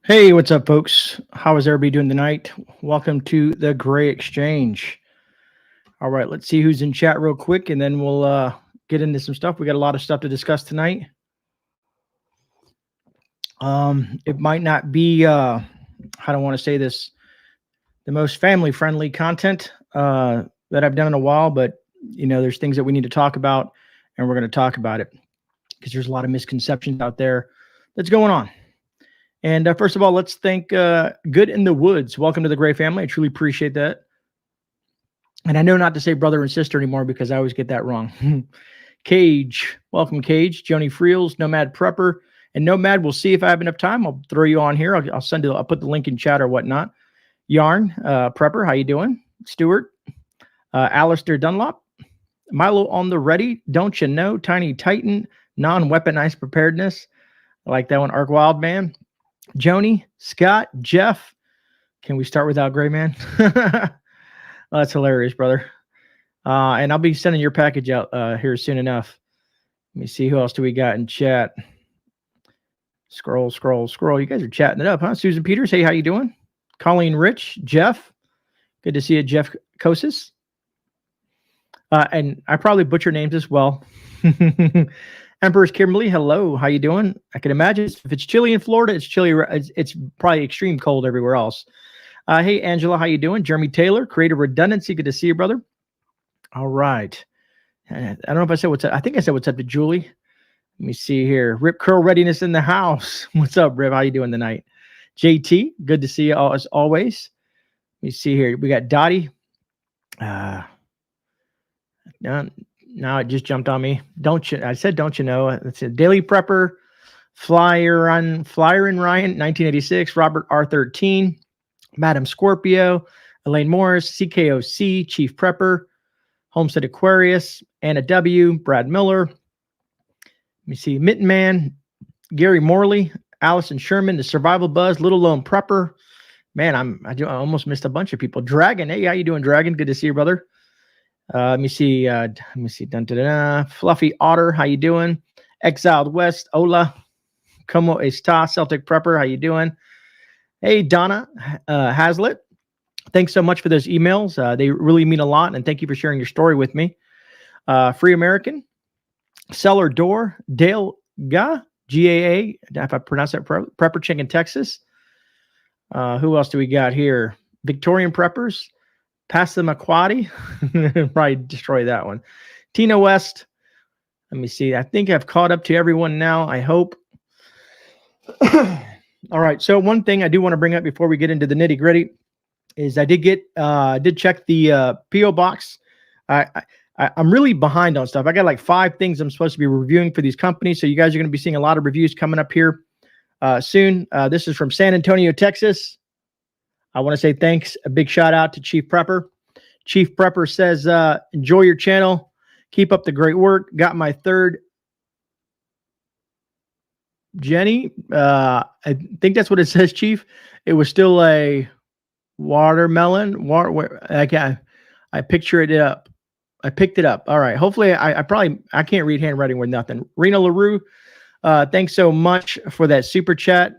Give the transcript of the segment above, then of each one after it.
Hey, what's up, folks? How is everybody doing tonight? Welcome to the Gray Exchange. All right, let's see who's in chat real quick, and then we'll get into some stuff. We got a lot of stuff to discuss tonight. It might not be, I don't want to say this, the most family-friendly content that I've done in a while, but, there's things that we need to talk about, and we're going to talk about it because there's a lot of misconceptions out there that's going on. And first of all, let's thank Good in the Woods. Welcome to the Gray family. I truly appreciate that. And I know not to say brother and sister anymore because I always get that wrong. Cage, welcome, Cage. Joni Friels, Nomad Prepper. And Nomad, we'll see if I have enough time. I'll throw you on here. I'll put the link in chat or whatnot. Yarn, Prepper, how you doing? Stuart, Alistair Dunlop. Milo on the ready. Don't you know? Tiny Titan, non-weaponized preparedness. I like that one. Arc Wild Man. Joni, Scott, Jeff. Can we start without GREYMAN? Well, that's hilarious, brother. And I'll be sending your package out here soon enough. Let me see, who else do we got in chat? Scroll. You guys are chatting it up, huh? Susan Peters, hey, how you doing? Colleen Rich, Jeff. Good to see you, Jeff Kosis. And I probably butcher names as well. Empress Kimberly, hello. How you doing? I can imagine if it's chilly in Florida, it's chilly. It's probably extreme cold everywhere else. Hey, Angela, how you doing? Jeremy Taylor, Creative Redundancy. Good to see you, brother. All right. I don't know if I said what's up. I think I said what's up to Julie. Let me see here. Rip Curl Readiness in the house. What's up, Rip? How you doing tonight? JT, good to see you all, as always. Let me see here. We got Dottie. Now it just jumped on me. I said, don't you know? It's a Daily Prepper, Flyer in Ryan, 1986, Robert R13, Madam Scorpio, Elaine Morris, CKOC, Chief Prepper, Homestead Aquarius, Anna W, Brad Miller. Let me see, Mitten Man, Gary Morley, Allison Sherman, The Survival Buzz, Little Lone Prepper. Man, I almost missed a bunch of people. Dragon, hey, how you doing, Dragon? Good to see you, brother. Let me see. Fluffy Otter, how you doing? Exiled West, Ola. Como está? Celtic Prepper, how you doing? Hey, Donna Hazlitt. Thanks so much for those emails. They really mean a lot, and thank you for sharing your story with me. Free American, Cellar Door, Dale Ga, GAA, if I pronounce that, Prepper Chicken, Texas. Who else do we got here? Victorian Preppers. Passamaquoddy, probably destroy that one. Tina West, let me see. I think I've caught up to everyone now, I hope. All right, so one thing I do want to bring up before we get into the nitty gritty is I did check the P.O. box. I'm really behind on stuff. I got like 5 things I'm supposed to be reviewing for these companies, so you guys are going to be seeing a lot of reviews coming up here soon. This is from San Antonio, Texas. I want to say thanks. A big shout out to Chief Prepper. Chief Prepper says, enjoy your channel. Keep up the great work. Got my 3rd. Jenny, I think that's what it says, Chief. It was still a watermelon. I picture it up. I picked it up. All right. Hopefully I can't read handwriting with nothing. Rena LaRue, thanks so much for that super chat.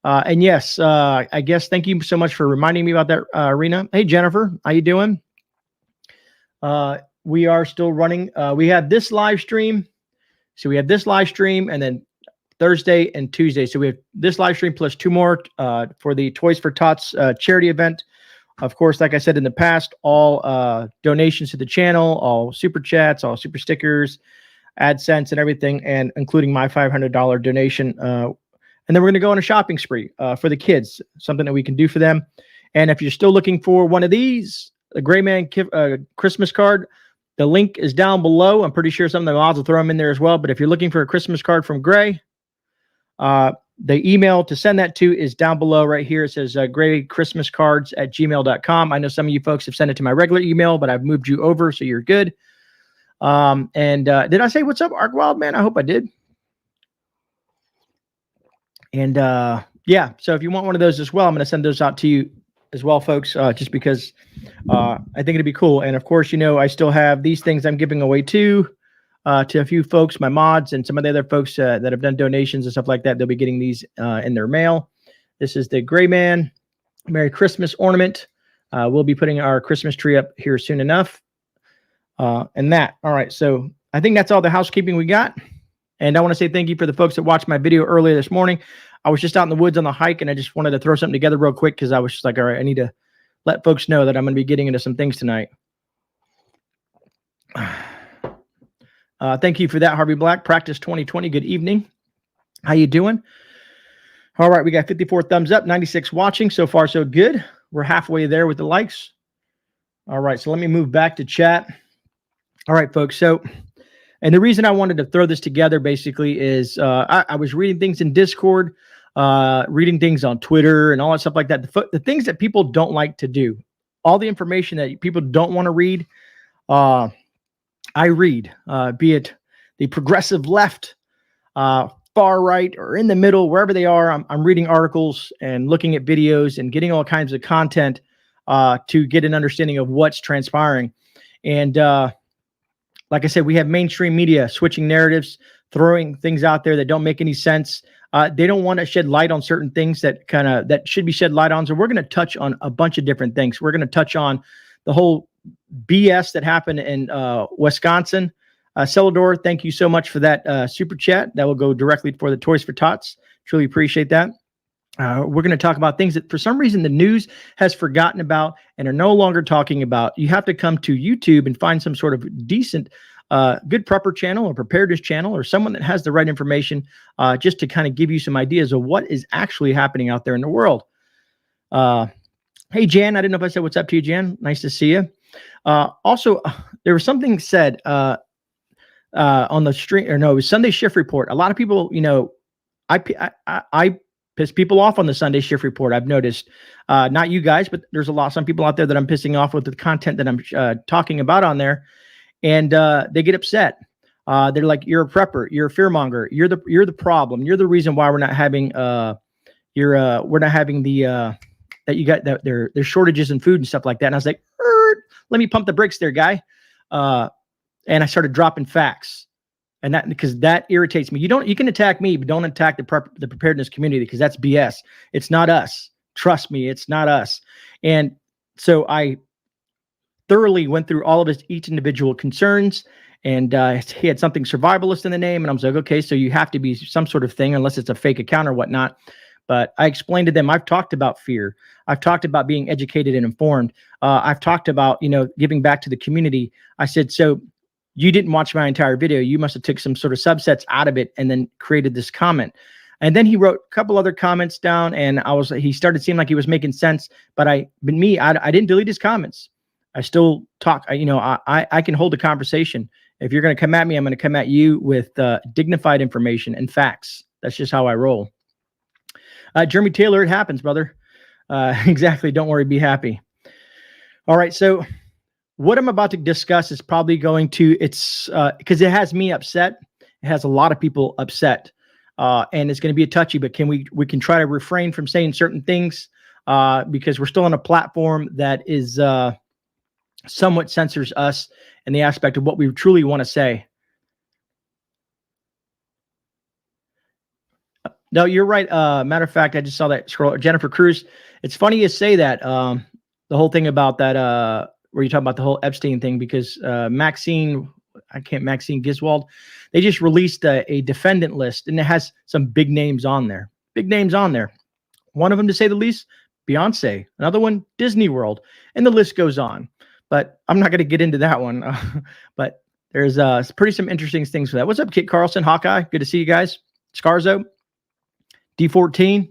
And yes, I guess thank you so much for reminding me about that, Rena. Hey, Jennifer, how you doing? We are still running. We have this live stream. So we have this live stream and then Thursday and Tuesday. So we have this live stream plus 2 more for the Toys for Tots charity event. Of course, like I said in the past, all donations to the channel, all super chats, all super stickers, AdSense and everything, and including my $500 donation. And then we're going to go on a shopping spree for the kids, something that we can do for them. And if you're still looking for one of these, the GREYMAN Christmas card, the link is down below. I'm pretty sure some of the mods will throw them in there as well. But if you're looking for a Christmas card from Gray, the email to send that to is down below right here. It says graychristmascards@gmail.com. I know some of you folks have sent it to my regular email, but I've moved you over, so you're good. Did I say what's up, Arc Wild Man? I hope I did. And yeah, so if you want one of those as well, I'm going to send those out to you as well, folks, just because I think it'd be cool. And of course, I still have these things I'm giving away too, to a few folks, my mods, and some of the other folks that have done donations and stuff like that. They'll be getting these in their mail. This is the GREYMAN Merry Christmas ornament. We'll be putting our Christmas tree up here soon enough. And that. All right. So I think that's all the housekeeping we got. And I want to say thank you for the folks that watched my video earlier this morning. I was just out in the woods on the hike, and I just wanted to throw something together real quick because I was just like, all right, I need to let folks know that I'm going to be getting into some things tonight. Thank you for that, Harvey Black. Practice 2020. Good evening. How you doing? All right, we got 54 thumbs up, 96 watching. So far, so good. We're halfway there with the likes. All right, so let me move back to chat. All right, folks. So, and the reason I wanted to throw this together basically is I was reading things in Discord, reading things on Twitter and all that stuff like that. The things that people don't like to do, all the information that people don't want to read, I read, be it the progressive left, far right, or in the middle, wherever they are. I'm reading articles and looking at videos and getting all kinds of content to get an understanding of what's transpiring. And like I said, we have mainstream media switching narratives, throwing things out there that don't make any sense. They don't want to shed light on certain things that should be shed light on. So we're going to touch on a bunch of different things. We're going to touch on the whole BS that happened in Wisconsin. Celador, thank you so much for that super chat. That will go directly for the Toys for Tots. Truly appreciate that. We're going to talk about things that for some reason the news has forgotten about and are no longer talking about. You have to come to YouTube and find some sort of decent, good prepper channel or preparedness channel or someone that has the right information just to kind of give you some ideas of what is actually happening out there in the world. Hey, Jan, I didn't know if I said what's up to you, Jan. Nice to see you. Also, there was something said on the stream, or no, it was Sunday shift report. A lot of people, you know, I piss people off on the Sunday shift report. I've noticed, not you guys, but there's some people out there that I'm pissing off with the content that I'm talking about on there, and they get upset. They're like, "You're a prepper. You're a fearmonger. You're the problem. You're the reason why we're not having that you got that there's shortages in food and stuff like that." And I was like, let me pump the brakes there, guy. And I started dropping facts, and that because that irritates me. You can attack me, but don't attack the preparedness community because that's BS. It's not us. Trust me, it's not us. And so I thoroughly went through all of each individual concerns, and he had something survivalist in the name, and I was like, okay, so you have to be some sort of thing unless it's a fake account or whatnot. But I explained to them, I've talked about fear. I've talked about being educated and informed. I've talked about, giving back to the community. I said, so you didn't watch my entire video. You must have took some sort of subsets out of it and then created this comment. And then he wrote a couple other comments down, and he started seeming like he was making sense. But I didn't delete his comments. I still talk. I can hold a conversation. If you're going to come at me, I'm going to come at you with dignified information and facts. That's just how I roll. Jeremy Taylor, it happens, brother. Exactly. Don't worry. Be happy. All right. So what I'm about to discuss is probably going to, because it has me upset. It has a lot of people upset. And it's going to be a touchy, but we can try to refrain from saying certain things because we're still on a platform that is somewhat censors us in the aspect of what we truly want to say. No, you're right. Matter of fact, I just saw that scroll. Jennifer Cruz. It's funny you say that. The whole thing about that, where you talk about the whole Epstein thing, because Maxine Giswold, they just released a defendant list, and it has some big names on there. Big names on there. One of them, to say the least, Beyonce. Another one, Disney World, and the list goes on. But I'm not going to get into that one. But there's some interesting things for that. What's up, Kit Carlson, Hawkeye? Good to see you guys. Scarzo. D14.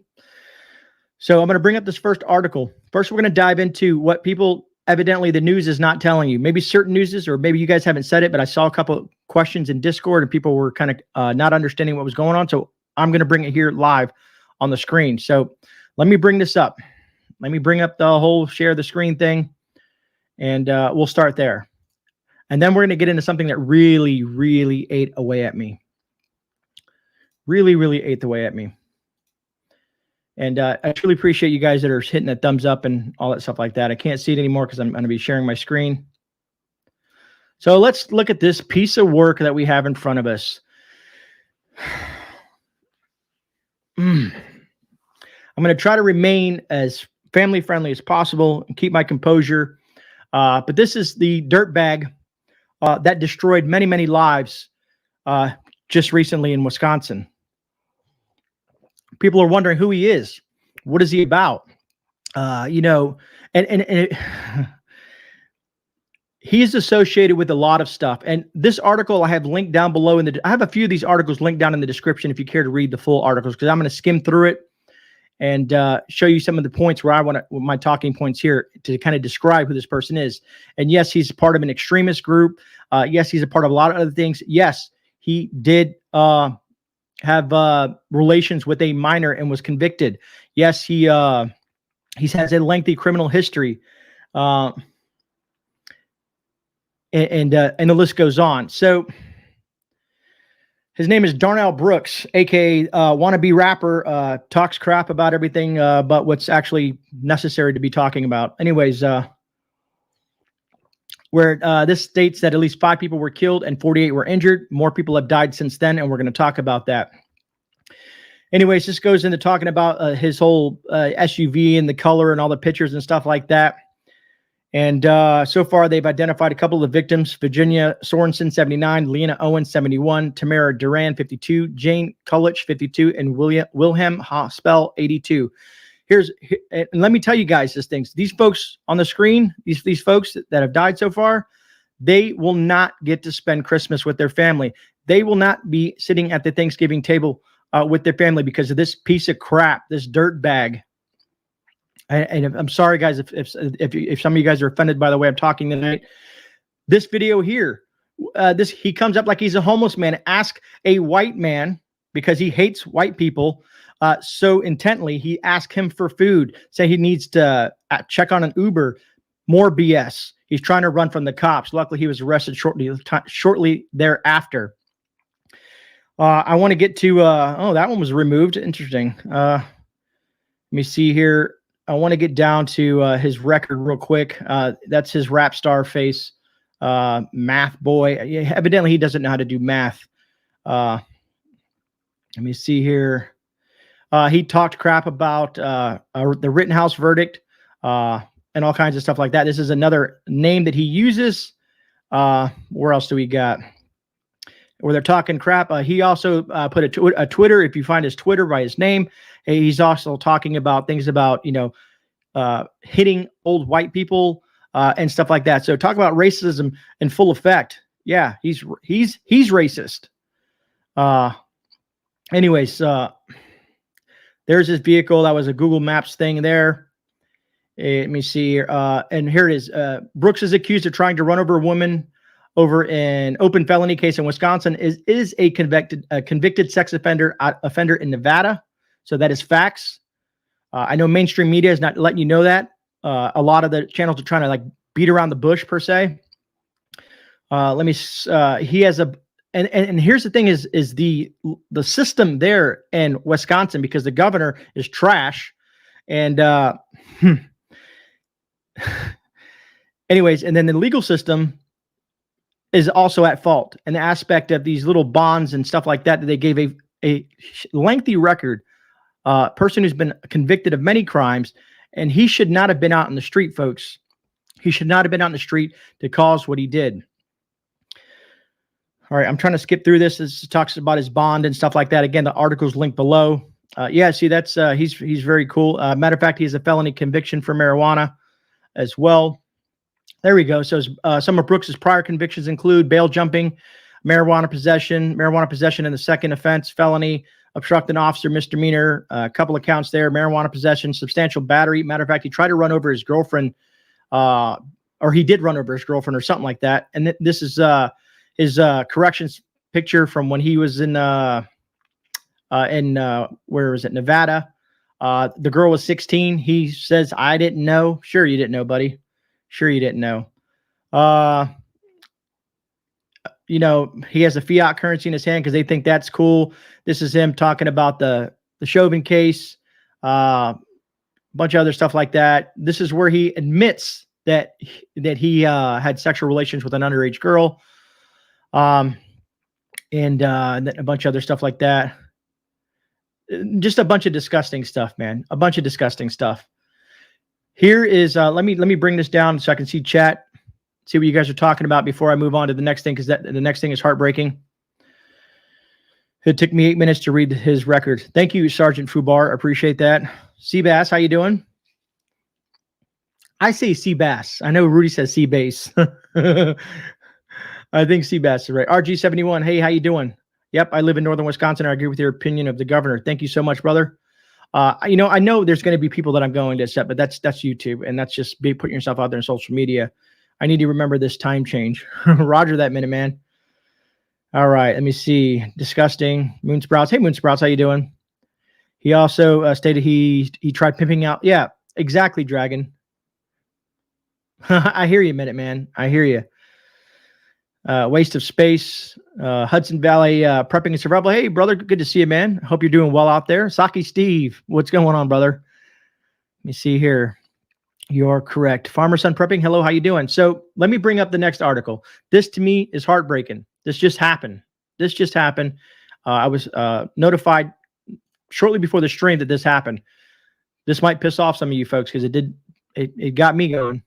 So I'm going to bring up this first article. First, we're going to dive into what people, evidently the news is not telling you. Maybe certain newses, or maybe you guys haven't said it, but I saw a couple of questions in Discord and people were kind of not understanding what was going on. So I'm going to bring it here live on the screen. So let me bring this up. Let me bring up the whole share the screen thing, and we'll start there. And then we're going to get into something that really, really ate away at me. Really, really ate away at me. And I truly appreciate you guys that are hitting that thumbs up and all that stuff like that. I can't see it anymore because I'm going to be sharing my screen. So let's look at this piece of work that we have in front of us. I'm I'm going to try to remain as family friendly as possible and keep my composure. But this is the dirtbag that destroyed many, many lives just recently in Wisconsin. People are wondering who he is. What is he about? You know, and he's associated with a lot of stuff. And this article I have linked down below I have a few of these articles linked down in the description if you care to read the full articles, because I'm going to skim through it and show you some of the points where I want to, my talking points here to kind of describe who this person is. And yes, he's part of an extremist group. Yes, he's a part of a lot of other things. Yes, he did have relations with a minor and was convicted. Yes, he has a lengthy criminal history. And the list goes on. So his name is Darnell Brooks, aka wannabe rapper, talks crap about everything but what's actually necessary to be talking about. Anyways, where this states that at least 5 people were killed and 48 were injured. More people have died since then, and we're going to talk about that. Anyways, this goes into talking about his whole SUV and the color and all the pictures and stuff like that. And so far, they've identified a couple of victims: Virginia Sorensen, 79, Leanna Owen, 71, Tamara Duran, 52, Jane Kulich, 52, and Wilhelm Hospel, 82. And let me tell you guys this things. These folks on the screen, these folks that have died so far, they will not get to spend Christmas with their family. They will not be sitting at the Thanksgiving table with their family because of this piece of crap, this dirt bag. And I'm sorry, guys, if some of you guys are offended by the way I'm talking tonight. This video here, he comes up like he's a homeless man. Ask a white man, because he hates white people so intently. He asked him for food. Say he needs to check on an Uber. More BS. He's trying to run from the cops. Luckily, he was arrested shortly thereafter. I want to get to. Oh, that one was removed. Interesting. Let me see here. I want to get down to his record real quick. That's his rap star face, math boy. Yeah, evidently, he doesn't know how to do math. Let me see here. He talked crap about the Rittenhouse verdict and all kinds of stuff like that. This is another name that he uses. Where else do we got? Where they're talking crap. He also put a Twitter. If you find his Twitter by his name, he's also talking about things about, you know, hitting old white people and stuff like that. So talk about racism in full effect. Yeah, he's racist. Anyways, there's his vehicle. That was a Google Maps thing there. Let me see. And here it is. Brooks is accused of trying to run over a woman over an open felony case in Wisconsin. Is a convicted sex offender in Nevada. So that is facts. I know mainstream media is not letting you know that. A lot of the channels are trying to like beat around the bush per se. He has a, and here's the thing is the system there in Wisconsin, because the governor is trash. And anyways, and then the legal system is also at fault. And the aspect of these little bonds and stuff like that, they gave a lengthy record. Person who's been convicted of many crimes, and he should not have been out in the street, folks. He should not have been out in the street to cause what he did. All right, I'm trying to skip through this. This talks about his bond and stuff like that. Again, the article's linked below. Yeah, see, that's he's very cool. Matter of fact, he has a felony conviction for marijuana as well. There we go. So some of Brooks's prior convictions include bail jumping, marijuana possession in the second offense, felony, obstruct an officer, misdemeanor, a couple of counts there, marijuana possession, substantial battery. Matter of fact, he tried to run over his girlfriend, or he did run over his girlfriend or something like that. And this is his corrections picture from when he was in where was it, Nevada. The girl was 16. He says, I didn't know. Sure you didn't know, buddy. Sure you didn't know. You know, he has a fiat currency in his hand because they think that's cool. This is him talking about the Chauvin case, a bunch of other stuff like that. This is where he admits that he had sexual relations with an underage girl, and a bunch of other stuff like that. Just a bunch of disgusting stuff, man. A bunch of disgusting stuff. Here is, let me bring this down so I can see chat, see what you guys are talking about before I move on to the next thing, because the next thing is heartbreaking. It took me 8 minutes to read his record. Thank you, Sergeant Fubar. Appreciate that. Seabass, how you doing? I say Seabass. I know Rudy says Seabase. I think Seabass is right. RG71, hey, how you doing? Yep, I live in northern Wisconsin. I agree with your opinion of the governor. Thank you so much, brother. I know there's going to be people that I'm going to accept, but that's YouTube, and that's just putting yourself out there in social media. I need to remember this time change. Roger that, Minuteman. All right, let me see. Disgusting. Moonsprouts. Hey, Moonsprouts, how you doing? He also stated he tried pimping out. Yeah, exactly, Dragon. I hear you, Minuteman. I hear you. Waste of space. Hudson Valley prepping and survival. Hey, brother, good to see you, man. Hope you're doing well out there. Saki Steve, what's going on, brother? Let me see here. You're correct. Farmer Son Prepping. Hello, how you doing? So let me bring up the next article. This to me is heartbreaking. This just happened. I was notified shortly before the stream that this happened. This might piss off some of you folks because it got me going.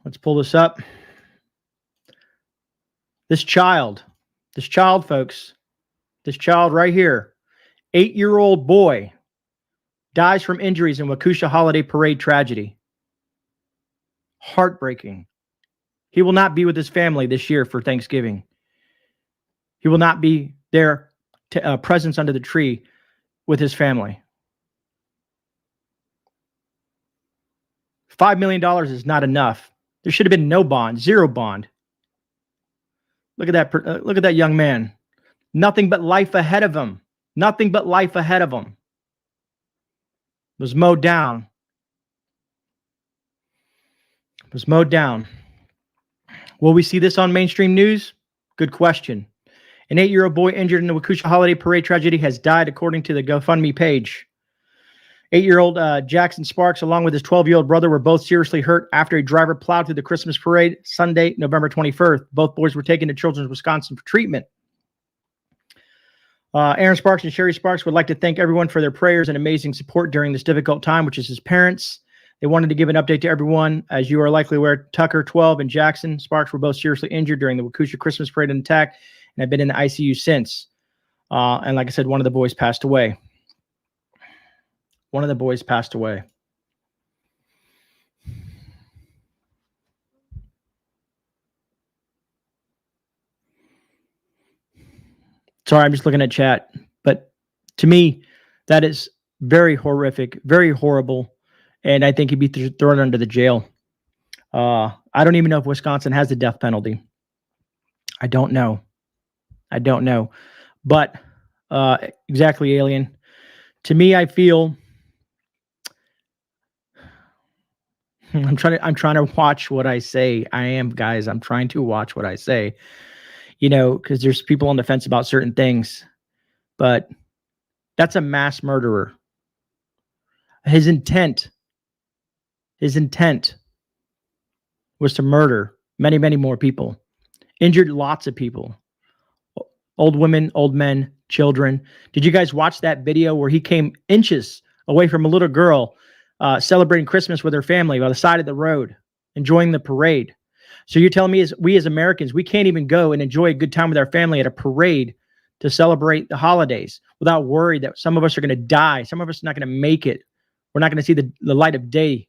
Let's pull this up. This child, folks, this child right here, 8-year-old boy, dies from injuries in Waukesha holiday parade tragedy. Heartbreaking. He will not be with his family this year for Thanksgiving. He will not be there, presents under the tree with his family. $5 million is not enough. There should have been no bond, zero bond. Look at that. Look at that young man. Nothing but life ahead of him. Nothing but life ahead of him. Was mowed down. Was mowed down. Will we see this on mainstream news? Good question. An 8-year-old boy injured in the Waukesha holiday parade tragedy has died, according to the GoFundMe page. 8-year-old Jackson Sparks, along with his 12-year-old brother, were both seriously hurt after a driver plowed through the Christmas parade Sunday, November 21st. Both boys were taken to Children's Wisconsin for treatment. Aaron Sparks and Sherry Sparks would like to thank everyone for their prayers and amazing support during this difficult time, which is his parents. They wanted to give an update to everyone. As you are likely aware, Tucker, 12, and Jackson Sparks were both seriously injured during the Waukesha Christmas parade and attack and have been in the ICU since. And like I said, one of the boys passed away. One of the boys passed away. Sorry, I'm just looking at chat. But to me, that is very horrific, very horrible. And I think he'd be thrown under the jail. I don't even know if Wisconsin has the death penalty. I don't know. But exactly, Alien. To me, I feel I'm trying to watch what I say. I am, guys. I'm trying to watch what I say. You know, because there's people on the fence about certain things. But that's a mass murderer. His intent was to murder many, many more people. Injured lots of people. Old women, old men, children. Did you guys watch that video where he came inches away from a little girl celebrating Christmas with her family by the side of the road, enjoying the parade? So you're telling me we as Americans, we can't even go and enjoy a good time with our family at a parade to celebrate the holidays without worry that some of us are going to die. Some of us are not going to make it. We're not going to see the light of day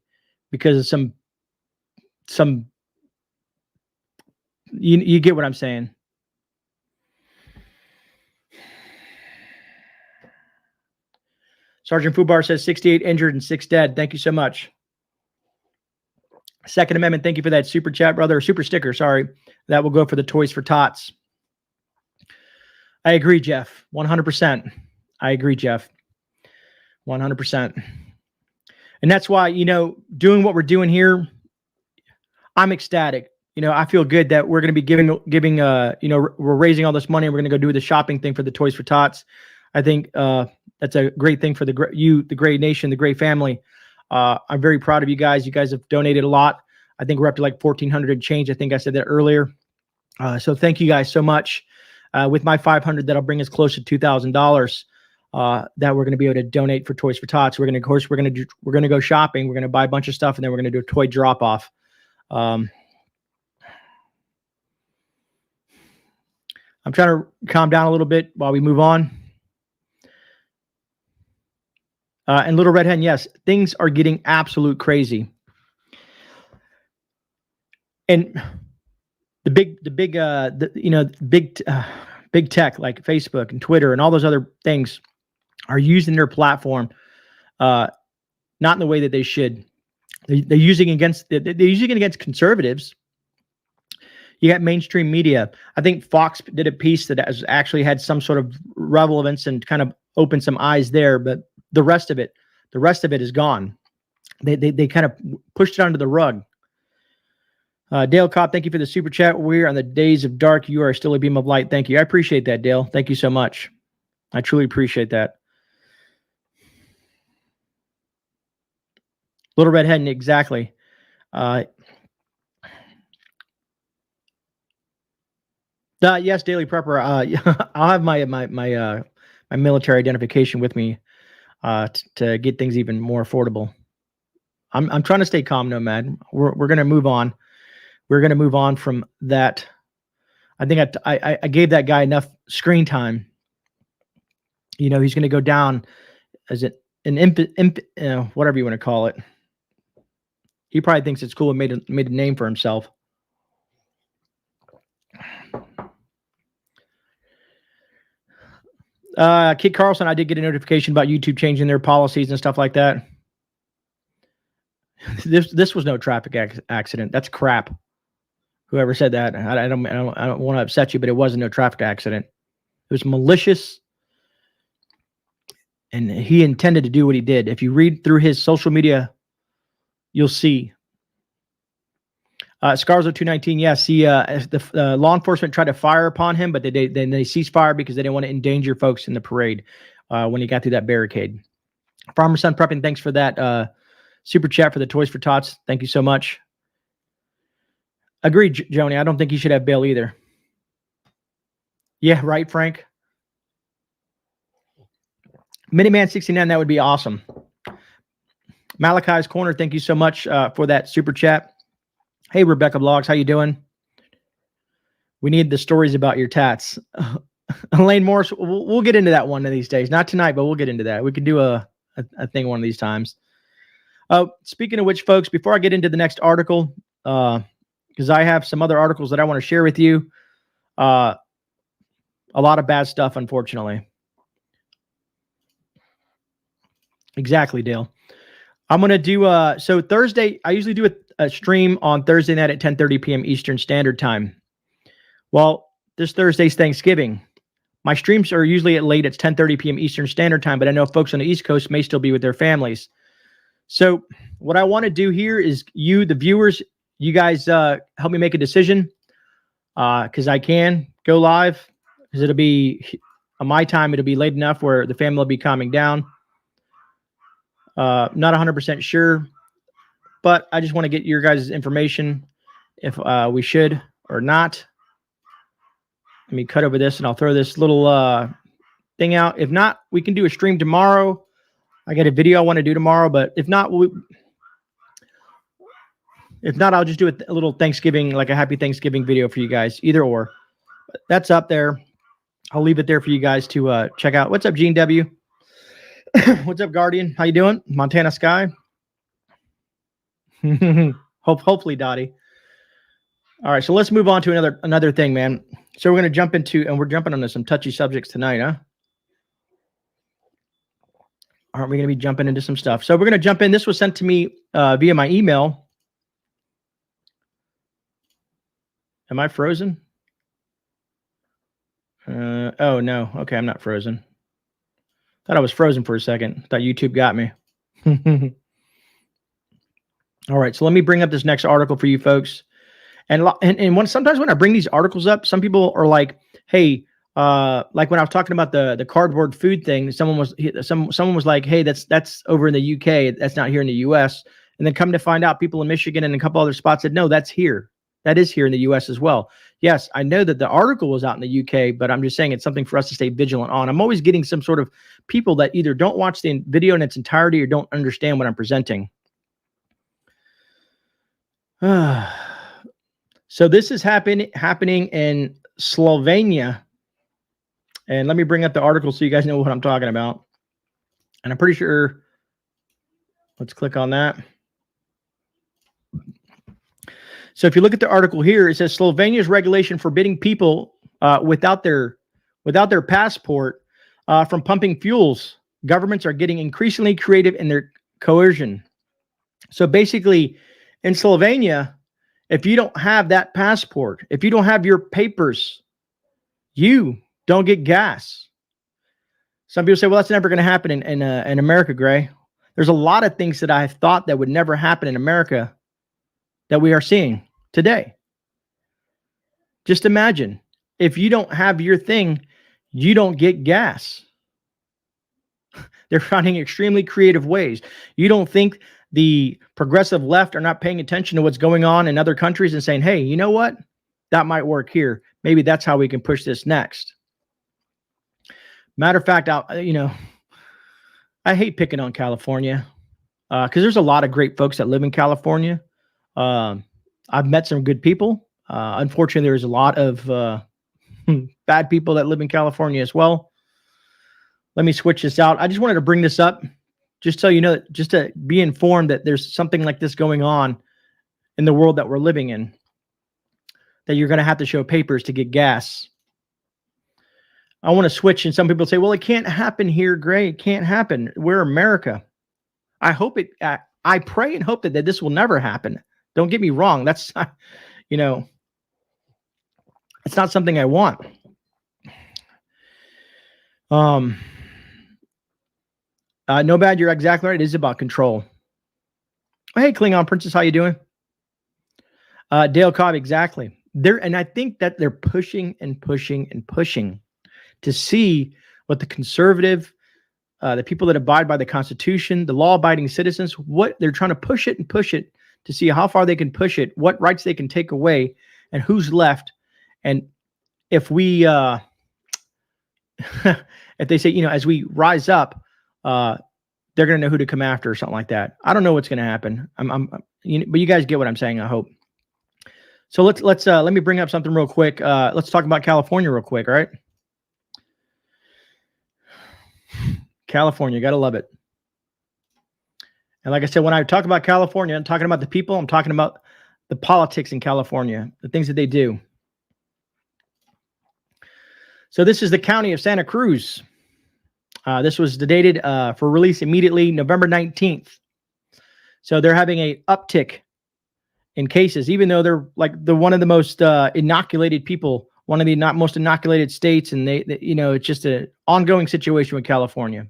because of some you get what I'm saying. Sergeant Fubar says 68 injured and 6 dead. Thank you so much. Second Amendment, thank you for that super chat, brother. Super sticker, sorry. That will go for the Toys for Tots. I agree, Jeff. 100%. I agree, Jeff. 100%. And that's why, you know, doing what we're doing here, I'm ecstatic. You know, I feel good that we're going to be giving, you know, we're raising all this money. And we're going to go do the shopping thing for the Toys for Tots. I think that's a great thing for the Grey Nation, the Grey family. I'm very proud of you guys. You guys have donated a lot. I think we're up to like 1,400 and change. I think I said that earlier. So thank you guys so much. With my 500, that'll bring us close to $2,000 that we're going to be able to donate for Toys for Tots. We're going to go shopping. We're going to buy a bunch of stuff, and then we're going to do a toy drop off. I'm trying to calm down a little bit while we move on. And Little Red Hen, yes, things are getting absolute crazy. And big tech like Facebook and Twitter and all those other things are using their platform not in the way that they should. They're using it against conservatives. You got mainstream media. I think Fox did a piece that has actually had some sort of relevance and kind of opened some eyes there, but the rest of it is gone. They kind of pushed it under the rug. Dale Cobb, thank you for the super chat. We're on the days of dark. You are still a beam of light. Thank you. I appreciate that, Dale. Thank you so much. I truly appreciate that. Little Red Hen, exactly. Yes, Daily Prepper. I'll have my military identification with me to get things even more affordable. I'm trying to stay calm, Nomad. We're gonna move on. We're gonna move on from that. I think I gave that guy enough screen time. You know, he's gonna go down as an whatever you want to call it. He probably thinks it's cool and made a name for himself. Kid Carlson, I did get a notification about YouTube changing their policies and stuff like that. This was no traffic accident. That's crap. Whoever said that, I don't want to upset you, but it wasn't no traffic accident. It was malicious, and he intended to do what he did. If you read through his social media, you'll see. Scarzo219, yes, the law enforcement tried to fire upon him, but they ceased fire because they didn't want to endanger folks in the parade when he got through that barricade. Farmer Son Prepping, thanks for that super chat for the Toys for Tots. Thank you so much. Agreed, Joni. I don't think he should have bail either. Yeah, right, Frank. Miniman69, that would be awesome. Malachi's Corner, thank you so much for that super chat. Hey, Rebecca Blogs, how you doing? We need the stories about your tats. Elaine Morris, we'll get into that one of these days. Not tonight, but we'll get into that. We could do a thing one of these times. Speaking of which, folks, before I get into the next article, because I have some other articles that I want to share with you. A lot of bad stuff, unfortunately. Exactly, Dale. I'm going to do, so Thursday, I usually do a stream on Thursday night at 10:30 p.m. Eastern Standard Time. Well, this Thursday's Thanksgiving. My streams are usually at late. It's 10:30 p.m. Eastern Standard Time, but I know folks on the East Coast may still be with their families. So what I want to do here is you, the viewers, you guys help me make a decision because I can go live because it'll be, on my time, it'll be late enough where the family will be calming down. Not 100% sure, but I just want to get your guys' information if we should or not. Let me cut over this and I'll throw this little thing out. If not, we can do a stream tomorrow. I got a video I want to do tomorrow, but if not, I'll just do a little Thanksgiving, like a happy Thanksgiving video for you guys, either or. But that's up there. I'll leave it there for you guys to check out. What's up, Gene W? What's up, Guardian? How you doing? Montana Sky. Hopefully, Dottie. All right, so let's move on to another thing, man. So we're going to jump into, and we're jumping onto some touchy subjects tonight, huh? Aren't we going to be jumping into some stuff? So we're going to jump in. This was sent to me via my email. Am I frozen? Oh, no. Okay, I'm not frozen. Thought I was frozen for a second. Thought YouTube got me. All right, so let me bring up this next article for you folks. And sometimes when I bring these articles up, some people are like, "Hey, like when I was talking about the cardboard food thing, someone was like, "Hey, that's over in the UK. That's not here in the US." And then come to find out, people in Michigan and a couple other spots said, "No, that's here. That is here in the US as well." Yes, I know that the article was out in the UK, but I'm just saying it's something for us to stay vigilant on. I'm always getting some sort of people that either don't watch the video in its entirety or don't understand what I'm presenting. So this is happening in Slovenia. And let me bring up the article so you guys know what I'm talking about. And I'm pretty sure, let's click on that. So if you look at the article here, it says Slovenia's regulation forbidding people without their passport from pumping fuels. Governments are getting increasingly creative in their coercion. So basically, in Slovenia, if you don't have that passport, if you don't have your papers, you don't get gas. Some people say, well, that's never going to happen in America, Gray. There's a lot of things that I thought that would never happen in America that we are seeing today. Just imagine, if you don't have your thing, you don't get gas. They're finding extremely creative ways. You don't think the progressive left are not paying attention to what's going on in other countries and saying, hey, you know what? That might work here. Maybe that's how we can push this next. Matter of fact, I hate picking on California because there's a lot of great folks that live in California. I've met some good people. Unfortunately, there's a lot of bad people that live in California as well. Let me switch this out. I just wanted to bring this up just so you know, just to be informed that there's something like this going on in the world that we're living in, that you're going to have to show papers to get gas. I want to switch, and some people say, well, it can't happen here, Gray. It can't happen. We're America. I hope it, I pray and hope that this will never happen. Don't get me wrong. That's, it's not something I want. No bad. You're exactly right. It is about control. Hey, Klingon Princess, how you doing? Dale Cobb, exactly. And I think that they're pushing and pushing and pushing to see what the conservative, the people that abide by the Constitution, the law-abiding citizens, what they're trying to push it and push it to see how far they can push it, what rights they can take away, and who's left. And if we, if they say, as we rise up, they're going to know who to come after or something like that. I don't know what's going to happen. But you guys get what I'm saying, I hope. So let me bring up something real quick. Let's talk about California real quick, all right? California, gotta love it. And like I said, when I talk about California, I'm talking about the people, I'm talking about the politics in California, the things that they do. So this is the county of Santa Cruz. This was dated for release immediately November 19th. So they're having a uptick in cases, even though they're like one of the most inoculated people, one of the most inoculated states, and they it's just an ongoing situation with California.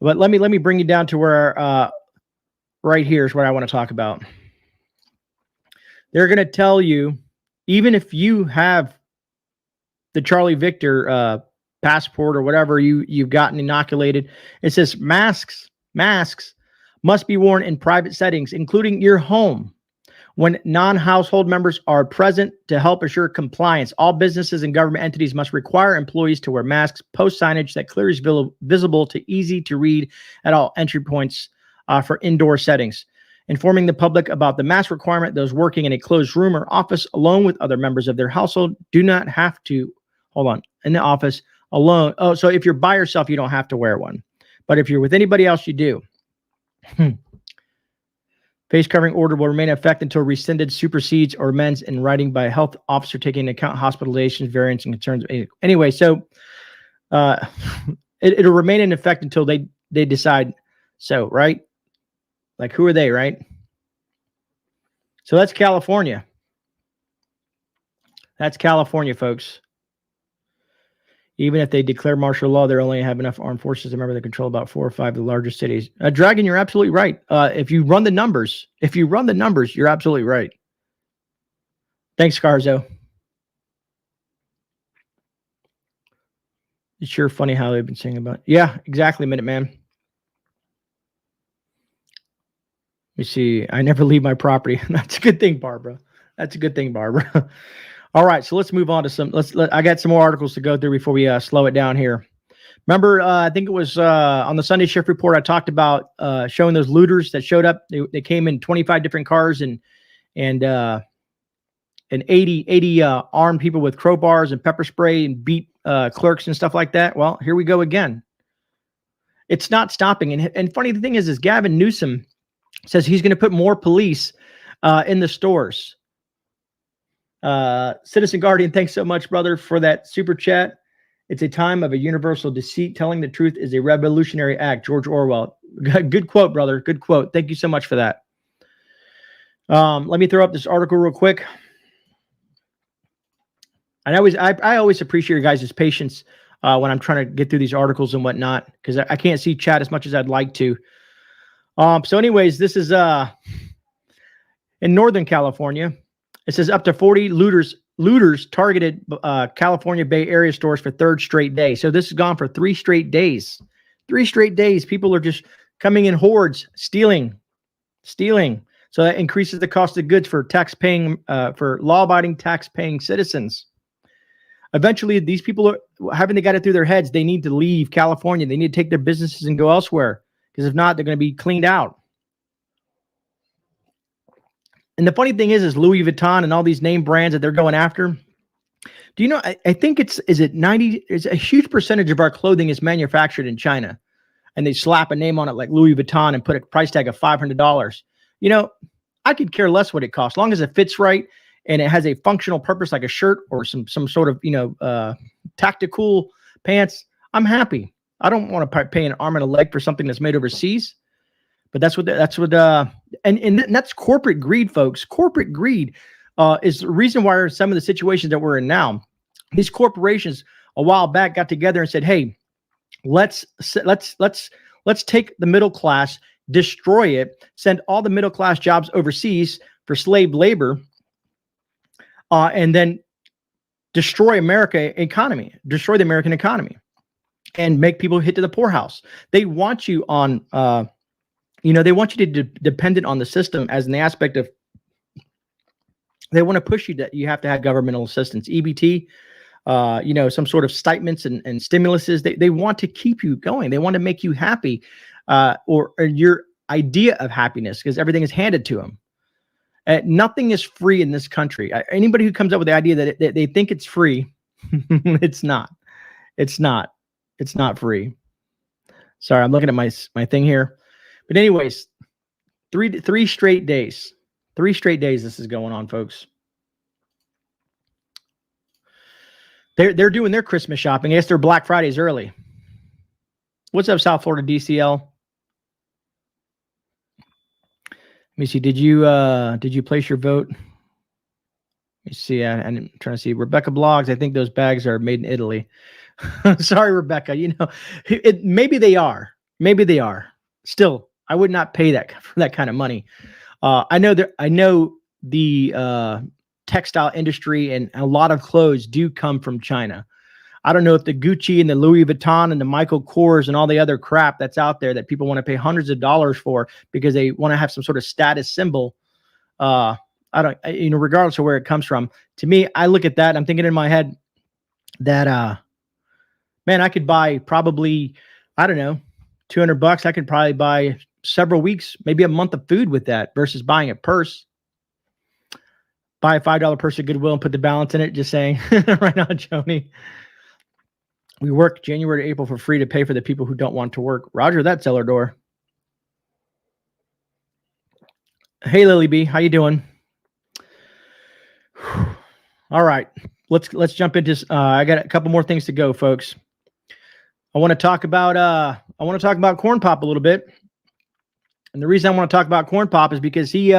But let me bring you down to where right here is what I want to talk about. They're going to tell you, even if you have the Charlie Victor passport or whatever you've gotten inoculated, it says masks must be worn in private settings, including your home, when non-household members are present to help assure compliance. All businesses and government entities must require employees to wear masks, post signage that clearly is visible to easy to read at all entry points for indoor settings. Informing the public about the mask requirement, those working in a closed room or office alone with other members of their household do not have to, in the office alone. Oh, so if you're by yourself, you don't have to wear one. But if you're with anybody else, you do. Face covering order will remain in effect until rescinded, supersedes, or amends in writing by a health officer taking into account hospitalizations, variants, and concerns. Anyway, so it'll remain in effect until they decide so, right? Like, who are they, right? So that's California. That's California, folks. Even if they declare martial law, they only have enough armed forces to remember they control about 4 or 5 of the largest cities. Dragon, you're absolutely right. If you run the numbers, you're absolutely right. Thanks, Scarzo. It's sure funny how they've been saying about it. Yeah, exactly, Minuteman. Let me see. I never leave my property. That's a good thing, Barbara. That's a good thing, Barbara. All right, so let's move on to some. I got some more articles to go through before we slow it down here. Remember, I think it was on the Sunday Shift Report, I talked about showing those looters that showed up. They came in 25 different cars and 80 armed people with crowbars and pepper spray and beat clerks and stuff like that. Well, here we go again. It's not stopping. And funny the thing is Gavin Newsom says he's going to put more police in the stores. Citizen Guardian, thanks so much, brother, for that super chat. It's a time of a universal deceit. Telling the truth is a revolutionary act. George Orwell. Good quote, brother. Good quote. Thank you so much for that. Let me throw up this article real quick. And I always appreciate your guys' patience when I'm trying to get through these articles and whatnot, because I can't see chat as much as I'd like to. So anyways, this is in Northern California. It says up to 40 looters targeted California Bay Area stores for third straight day. So this has gone for 3 straight days. 3 straight days. People are just coming in hordes, stealing. So that increases the cost of goods for for law-abiding, tax-paying citizens. Eventually, these people are having to get it through their heads. They need to leave California. They need to take their businesses and go elsewhere, because if not, they're going to be cleaned out. And the funny thing is Louis Vuitton and all these name brands that they're going after. Do you know, I think it's a huge percentage of our clothing is manufactured in China, and they slap a name on it like Louis Vuitton and put a price tag of $500. You know, I could care less what it costs, as long as it fits right and it has a functional purpose like a shirt or some sort of, tactical pants. I'm happy. I don't want to pay an arm and a leg for something that's made overseas. But that's what and that's corporate greed, folks. Corporate greed is the reason why some of the situations that we're in now. These corporations a while back got together and said, "Hey, let's take the middle class, destroy it, send all the middle class jobs overseas for slave labor, and then destroy the American economy, and make people hit to the poorhouse." They want you on. They want you to dependent on the system as an aspect of, they want to push you that you have to have governmental assistance, EBT, some sort of stipends and stimuluses. They want to keep you going. They want to make you happy, or your idea of happiness, because everything is handed to them. Nothing is free in this country. Anybody who comes up with the idea that they think it's free, it's not. It's not free. Sorry, I'm looking at my thing here. But anyways, three straight days. 3 straight days this is going on, folks. They're doing their Christmas shopping. I guess their Black Friday's early. What's up, South Florida DCL? Let me see. Did you place your vote? Let me see. I'm trying to see. Rebecca Blogs, I think those bags are made in Italy. Sorry, Rebecca. Maybe they are. Maybe they are. Still, I would not pay for that kind of money. I know the textile industry and a lot of clothes do come from China. I don't know if the Gucci and the Louis Vuitton and the Michael Kors and all the other crap that's out there that people want to pay hundreds of dollars for because they want to have some sort of status symbol. Regardless of where it comes from. To me, I look at that, I'm thinking in my head that, man, I could buy probably, I don't know, $200. I could probably buy several weeks, maybe a month of food with that versus buying a purse. Buy a $5 purse at Goodwill and put the balance in it. Just saying right now, Joni. We work January to April for free to pay for the people who don't want to work. Roger that, Cellar Door. Hey, Lily B, how you doing? All right, let's jump into. I got a couple more things to go, folks. I want to talk about Corn Pop a little bit, and the reason I want to talk about Corn Pop is because he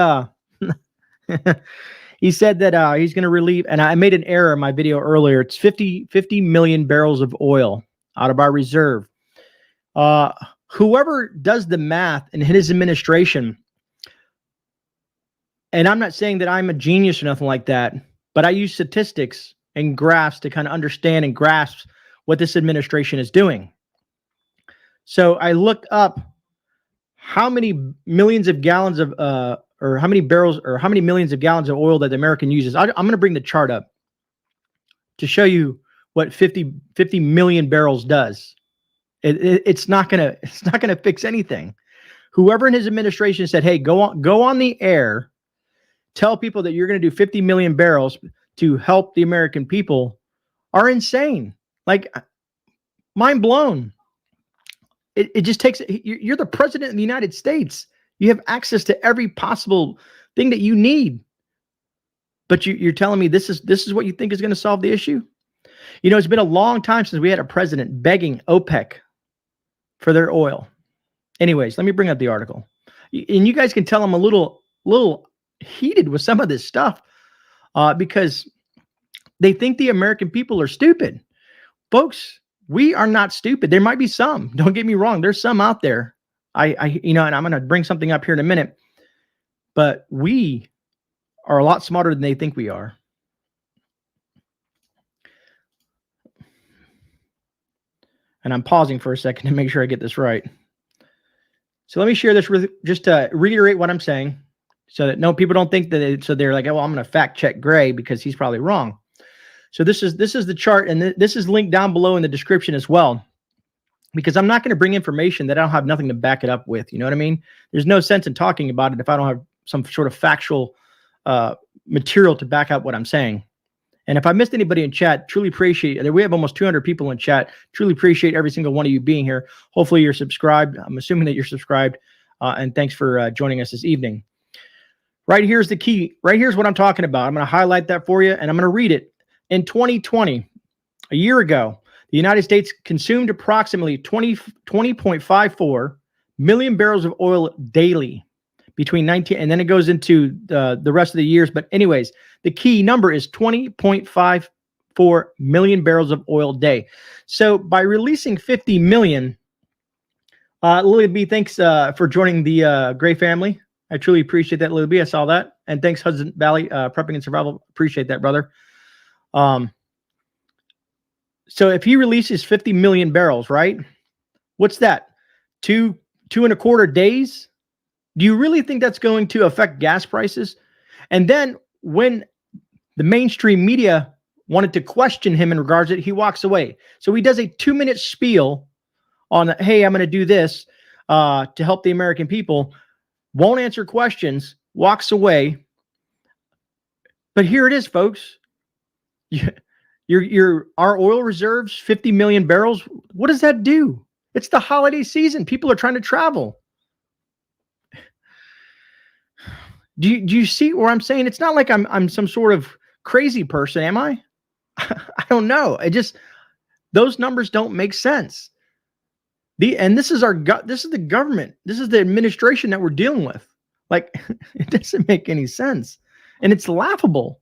he said that he's going to relieve, and I made an error in my video earlier. It's 50 million barrels of oil out of our reserve. Whoever does the math in his administration, and I'm not saying that I'm a genius or nothing like that, but I use statistics and graphs to kind of understand and grasp what this administration is doing. So I looked up how many millions of gallons of, or how many barrels, or how many millions of gallons of oil that the American uses. I'm going to bring the chart up. to show you what 50 million barrels does. It's not gonna fix anything. Whoever in his administration said, "Hey, go on the air, tell people that you're going to do 50 million barrels to help the American people," are insane. Like, mind blown. It just takes. You're the president of the United States. You have access to every possible thing that you need. But you're telling me this is what you think is going to solve the issue? You know, it's been a long time since we had a president begging OPEC for their oil. Anyways, let me bring up the article. And you guys can tell I'm a little heated with some of this stuff because they think the American people are stupid. Folks, we are not stupid. There might be some. Don't get me wrong. There's some out there. You know, and I'm going to bring something up here in a minute. But we are a lot smarter than they think we are. And I'm pausing for a second to make sure I get this right. So let me share this just to reiterate what I'm saying so that people don't think that so they're like, oh, well, I'm going to fact check Gray because he's probably wrong. So this is the chart, and this is linked down below in the description as well, because I'm not going to bring information that I don't have nothing to back it up with. You know what I mean? There's no sense in talking about it if I don't have some sort of factual material to back up what I'm saying. And if I missed anybody in chat, truly appreciate it. We have almost 200 people in chat. Truly appreciate every single one of you being here. Hopefully you're subscribed. I'm assuming that you're subscribed. And thanks for joining us this evening. Right here's the key. Right here's what I'm talking about. I'm going to highlight that for you, and I'm going to read it. In 2020, a year ago, the United States consumed approximately 20.54 million barrels of oil daily between 19, and then it goes into the rest of the years. But anyways, the key number is 20.54 million barrels of oil a day. So by releasing 50 million, Lily B, thanks for joining the Gray family. I truly appreciate that, Lily B. I saw that. And thanks, Hudson Valley, Prepping and Survival. Appreciate that, brother. So if he releases 50 million barrels, right? What's that? Two and a quarter days? Do you really think that's going to affect gas prices? And then when the mainstream media wanted to question him in regards to it, he walks away. So he does a 2-minute spiel on, hey, I'm going to do this to help the American people, won't answer questions, walks away. But here it is, folks. Our oil reserves, 50 million barrels. What does that do? It's the holiday season. People are trying to travel. Do you see where I'm saying? It's not like I'm some sort of crazy person, am I? I don't know. Those numbers don't make sense. This is the government. This is the administration that we're dealing with. Like, it doesn't make any sense. And it's laughable.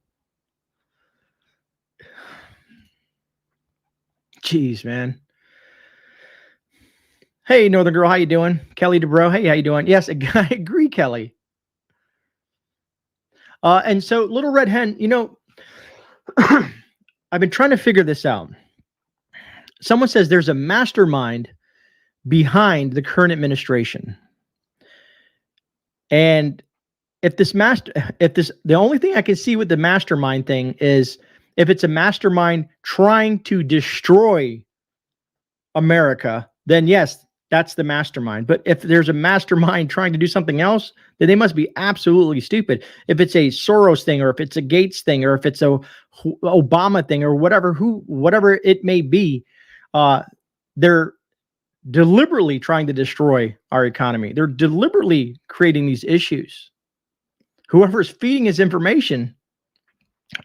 Jeez, man. Hey, Northern Girl, how you doing? Kelly DeBro, hey, how you doing? Yes, I agree, Kelly. And so, Little Red Hen, you know, I've been trying to figure this out. Someone says there's a mastermind behind the current administration. And the only thing I can see with the mastermind thing is if it's a mastermind trying to destroy America, then yes, that's the mastermind. But if there's a mastermind trying to do something else, then they must be absolutely stupid. If it's a Soros thing, or if it's a Gates thing, or if it's a Obama thing, or whatever it may be, they're deliberately trying to destroy our economy. They're deliberately creating these issues. Whoever is feeding his information,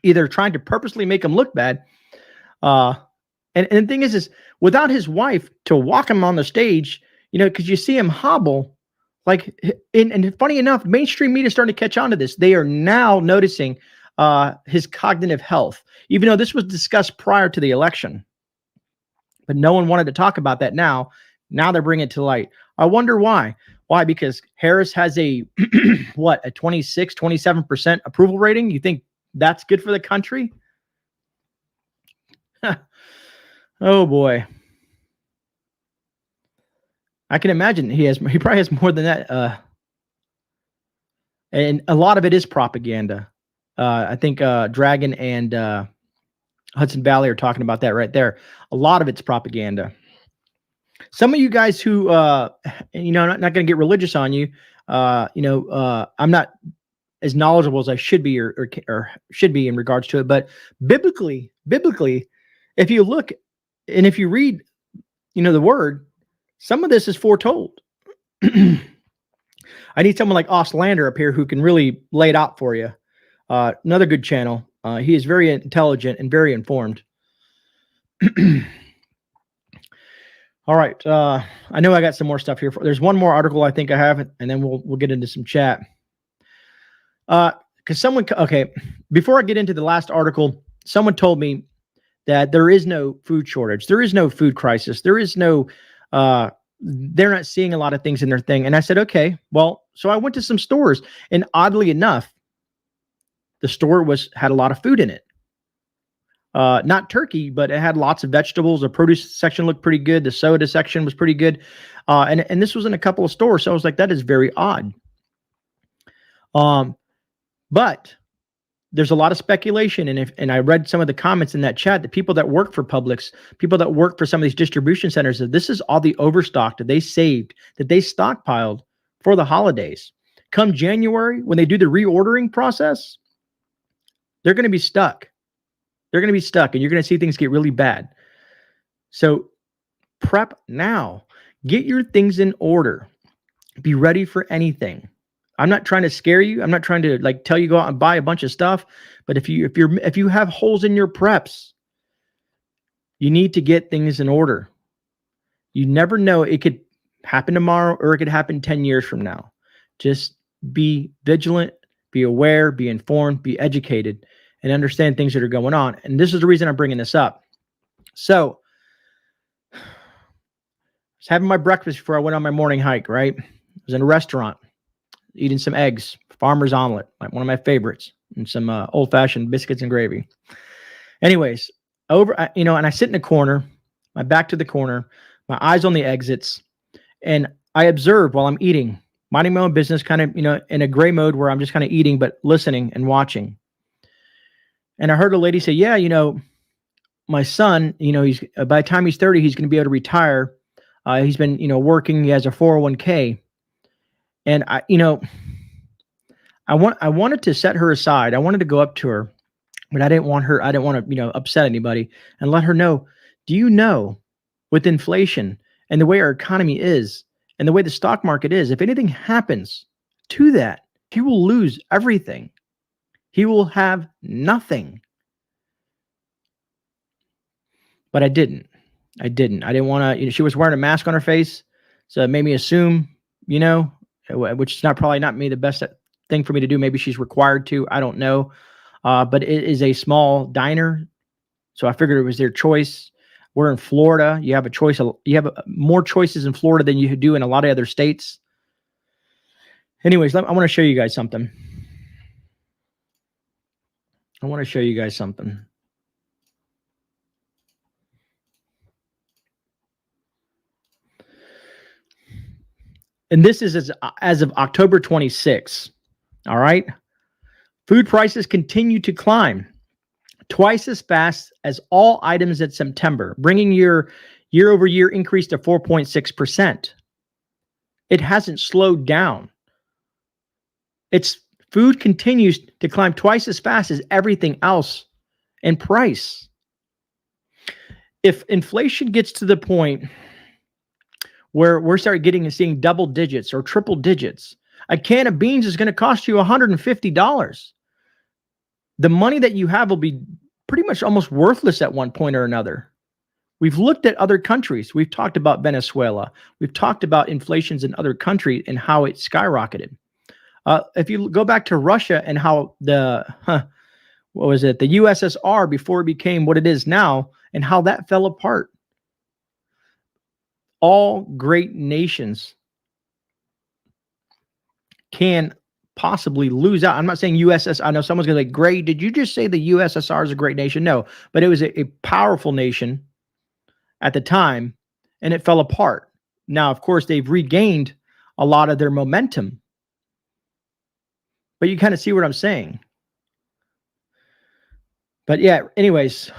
either trying to purposely make him look bad, and the thing is without his wife to walk him on the stage, you know, because you see him hobble, like, and funny enough, mainstream media is starting to catch on to this. They are now noticing his cognitive health, even though this was discussed prior to the election. But no one wanted to talk about that now. Now they're bringing it to light. I wonder why. Why? Because Harris has a, what, a 26, 27% approval rating? You think that's good for the country? Oh, boy. I can imagine he probably has more than that. And a lot of it is propaganda. I think Dragon and Hudson Valley are talking about that right there. A lot of it's propaganda. Some of you guys who, I'm not going to get religious on you. I'm not as knowledgeable as I should be or should be in regards to it. But biblically, if you look and if you read, the word, some of this is foretold. I need someone like Oslander up here who can really lay it out for you. Another good channel. He is very intelligent and very informed. All right. I know I got some more stuff here. There's one more article I think I have, and then we'll get into some chat. Before I get into the last article, someone told me that there is no food shortage. There is no food crisis. There is no, they're not seeing a lot of things in their thing. And I said, okay, well, so I went to some stores, and oddly enough, the store had a lot of food in it. Not turkey, but it had lots of vegetables. The produce section looked pretty good. The soda section was pretty good. And this was in a couple of stores. So I was like, that is very odd. But there's a lot of speculation. And I read some of the comments in that chat, the people that work for Publix, people that work for some of these distribution centers, that this is all the overstock that they saved, that they stockpiled for the holidays. Come January, when they do the reordering process, they're going to be stuck. They're going to be stuck, and you're going to see things get really bad. So prep now. Get your things in order. Be ready for anything. I'm not trying to scare you. I'm not trying to tell you go out and buy a bunch of stuff. But if you have holes in your preps, you need to get things in order. You never know. It could happen tomorrow, or it could happen 10 years from now. Just be vigilant, be aware, be informed, be educated, and understand things that are going on. And this is the reason I'm bringing this up. So I was having my breakfast before I went on my morning hike, right? I was in a restaurant eating some eggs, farmer's omelet, like one of my favorites, and some old-fashioned biscuits and gravy. Anyways, and I sit in a corner, my back to the corner, my eyes on the exits, and I observe while I'm eating, minding my own business, kind of, in a gray mode where I'm just kind of eating, but listening and watching. And I heard a lady say, yeah, my son, he's by the time he's 30, he's going to be able to retire. He's been, working. He has a 401k. And I wanted to set her aside. I wanted to go up to her, but I didn't want to, upset anybody, and let her know, do you know, with inflation and the way our economy is and the way the stock market is, if anything happens to that, he will lose everything. He will have nothing. But I didn't. I didn't want to, she was wearing a mask on her face. So it made me assume, which is probably not the best thing for me to do. Maybe she's required to, I don't know. But it is a small diner. So I figured it was their choice. We're in Florida. You have a choice. You have more choices in Florida than you do in a lot of other states. Anyways, I want to show you guys something. And this is as of October 26. All right. Food prices continue to climb twice as fast as all items in September, bringing your year-over-year increase to 4.6%. It hasn't slowed down. Food continues to climb twice as fast as everything else in price. If inflation gets to the point where we're seeing double digits or triple digits, a can of beans is going to cost you $150. The money that you have will be pretty much almost worthless at one point or another. We've looked at other countries. We've talked about Venezuela. We've talked about inflations in other countries and how it skyrocketed. If you go back to Russia and how the USSR before it became what it is now, and how that fell apart. All great nations can possibly lose out. I'm not saying USSR. I know someone's going to say, Gray, did you just say the USSR is a great nation? No, but it was a powerful nation at the time, and it fell apart. Now, of course, they've regained a lot of their momentum. But you kind of see what I'm saying. But yeah, anyways,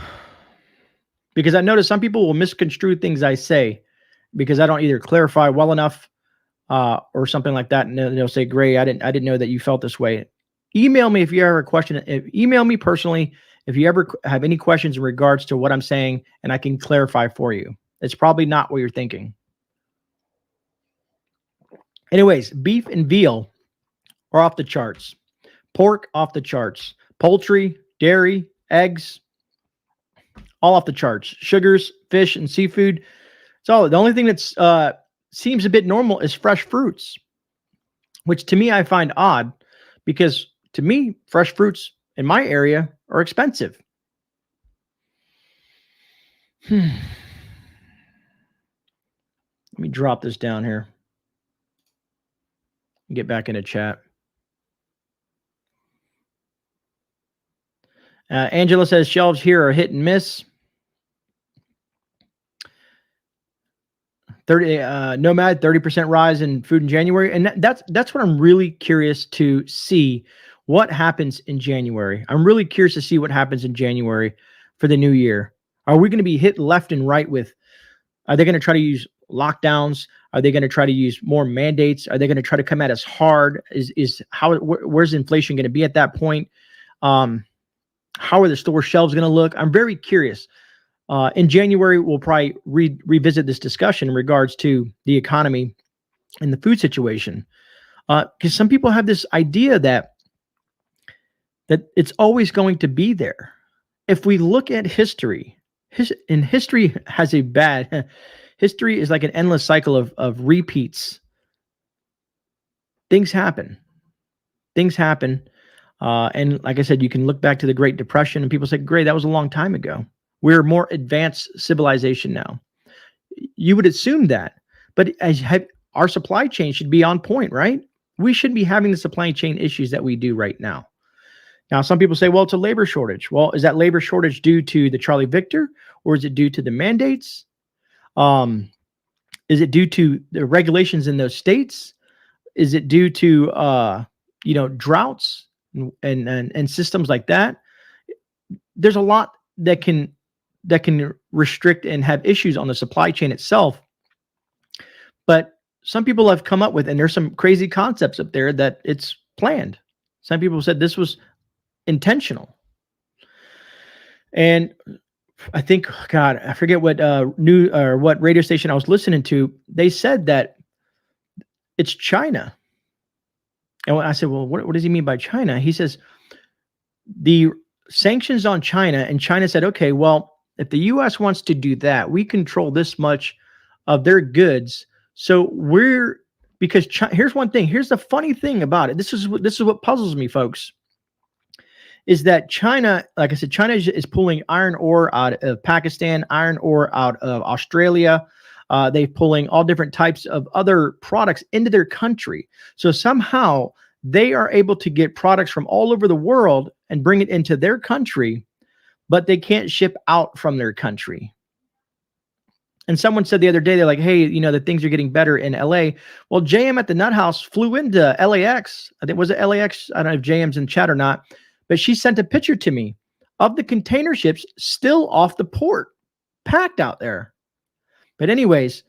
because I notice some people will misconstrue things I say because I don't either clarify well enough or something like that. And they'll say, Gray, I didn't know that you felt this way. Email me if you ever have a question. Email me personally if you ever have any questions in regards to what I'm saying, and I can clarify for you. It's probably not what you're thinking. Anyways, beef and veal are off the charts. Pork off the charts. Poultry, dairy, eggs, all off the charts. Sugars, fish, and seafood. So the only thing that's seems a bit normal is fresh fruits, which to me I find odd because to me, fresh fruits in my area are expensive. Let me drop this down here. Get back into chat. Angela says shelves here are hit and miss. 30 Nomad 30% rise in food in January, and that's what I'm really curious to see what happens in January. I'm really curious to see what happens in January for the new year. Are we going to be hit left and right with? Are they going to try to use lockdowns? Are they going to try to use more mandates? Are they going to try to come at us hard? Where's inflation going to be at that point? How are the store shelves going to look? I'm very curious. In January, we'll probably revisit this discussion in regards to the economy and the food situation. Because some people have this idea that it's always going to be there. If we look at history, history has a bad... History is like an endless cycle of repeats. Things happen. And like I said, you can look back to the Great Depression and people say, great, that was a long time ago. We're more advanced civilization now. You would assume that. But our supply chain should be on point, right? We shouldn't be having the supply chain issues that we do right now. Now, some people say, well, it's a labor shortage. Well, is that labor shortage due to the Charlie Victor, or is it due to the mandates? Is it due to the regulations in those states? Is it due to droughts and systems like that? There's a lot that can restrict and have issues on the supply chain itself. But some people have come up with, and there's some crazy concepts up there that it's planned. Some people said this was intentional. And I think, God, I forget what what radio station I was listening to. They said that it's China. And I said, well, what does he mean by China? He says the sanctions on China, and China said, okay, well, if the U.S. wants to do that, we control this much of their goods. So here's one thing. Here's the funny thing about it. This is what puzzles me, folks. Is that China, like I said, China is pulling iron ore out of Pakistan, iron ore out of Australia. They're pulling all different types of other products into their country. So somehow they are able to get products from all over the world and bring it into their country, but they can't ship out from their country. And someone said the other day, they're like, hey, the things are getting better in LA. Well, JM at the Nut House flew into LAX. I think, was it LAX? I don't know if JM's in chat or not. But she sent a picture to me of the container ships still off the port, packed out there. But anyways,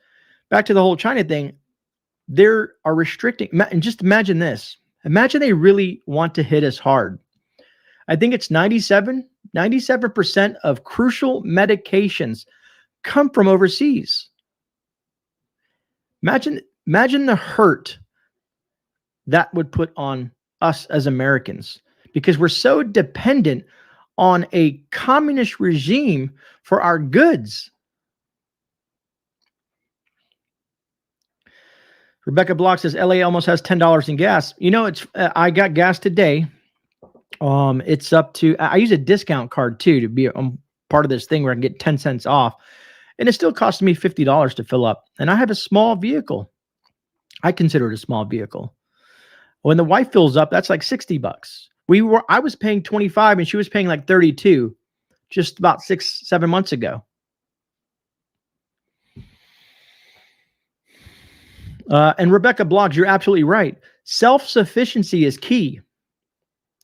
back to the whole China thing. They are restricting. And just imagine this. Imagine they really want to hit us hard. I think it's 97% of crucial medications come from overseas. Imagine the hurt that would put on us as Americans, because we're so dependent on a communist regime for our goods. Rebecca Block says LA almost has $10 in gas. I got gas today. It's up to, I use a discount card too to be part of this thing where I can get 10 cents off. And it still costs me $50 to fill up. And I have a small vehicle. I consider it a small vehicle. When the wife fills up, that's like $60. I was paying 25 and she was paying like 32 just about 6-7 months ago. And Rebecca Blogs, you're absolutely right. Self-sufficiency is key.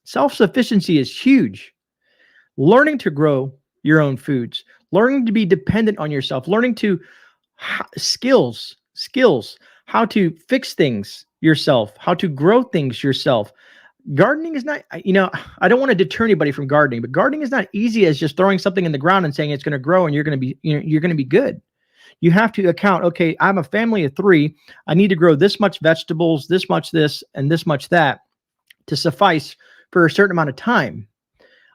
Self-sufficiency is huge. Learning to grow your own foods, learning to be dependent on yourself, learning to skills, how to fix things yourself, how to grow things yourself. Gardening is not, I don't want to deter anybody from gardening, but gardening is not easy as just throwing something in the ground and saying it's going to grow and you're going to be, you're going to be good. You have to account, okay, I'm a family of 3. I need to grow this much vegetables, this much this, and this much that to suffice for a certain amount of time.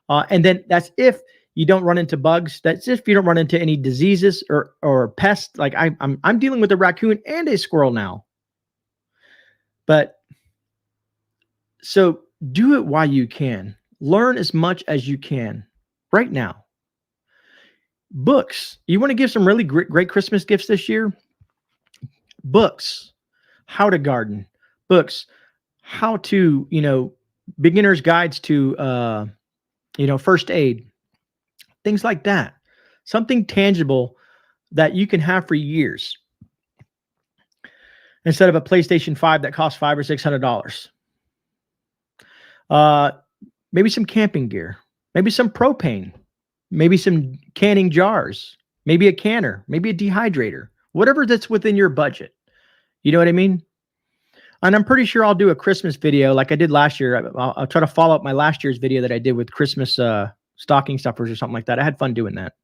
And then that's if you don't run into bugs. That's if you don't run into any diseases or pests. Like I'm dealing with a raccoon and a squirrel now. But so do it while you can. Learn as much as you can right now. Books. You want to give some really great Christmas gifts this year? Books. How to garden. Books. How to, beginner's guides to, first aid. Things like that. Something tangible that you can have for years. Instead of a PlayStation 5 that costs $500 or $600. Maybe some camping gear. Maybe some propane. Maybe some canning jars. Maybe a canner. Maybe a dehydrator. Whatever that's within your budget. You know what I mean? And I'm pretty sure I'll do a Christmas video like I did last year. I'll try to follow up my last year's video that I did with Christmas stocking stuffers or something like that. I had fun doing that.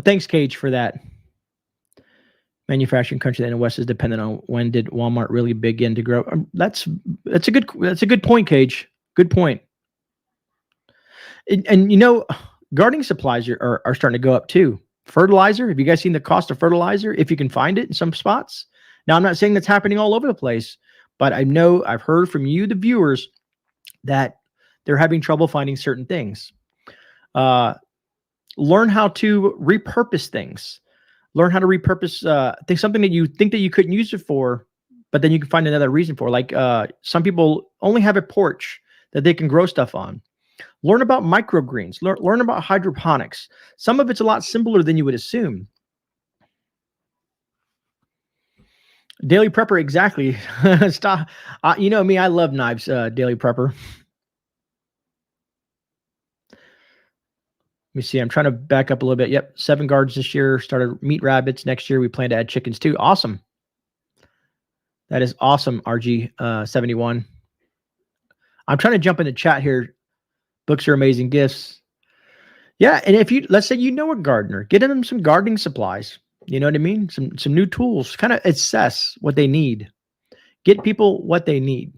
Thanks, Cage, for that. Manufacturing country in the West is dependent on when did Walmart really begin to grow. That's a good point, Cage. Good point. And gardening supplies are starting to go up too. Fertilizer. Have you guys seen the cost of fertilizer? If you can find it in some spots. Now, I'm not saying that's happening all over the place, but I've heard from you, the viewers, that they're having trouble finding certain things. Learn how to repurpose things. Learn how to repurpose something that you think that you couldn't use it for, but then you can find another reason for. Like some people only have a porch that they can grow stuff on. Learn about microgreens. Learn about hydroponics. Some of it's a lot simpler than you would assume. Daily Prepper, exactly. Stop. You know me, I love knives, Daily Prepper. Let me see. I'm trying to back up a little bit. Yep. 7 gardens this year. Started meat rabbits. Next year, we plan to add chickens too. Awesome. That is awesome, RG71. I'm trying to jump in the chat here. Books are amazing gifts. Yeah, and if let's say you know a gardener, get them some gardening supplies. You know what I mean? Some new tools. Kind of assess what they need. Get people what they need.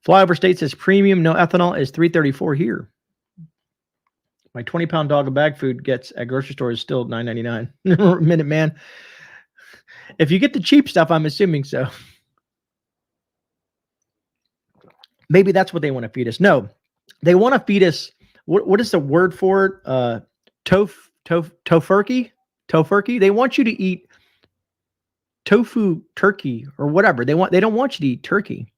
Flyover State says premium, no ethanol is $3.34 here. My 20-pound dog of bag food gets at grocery store is still $9.99. Minute Man. If you get the cheap stuff, I'm assuming so. Maybe that's what they want to feed us. No, they want to feed us. What is the word for it? Tofurkey? Tofurkey. They want you to eat tofu turkey or whatever. They don't want you to eat turkey.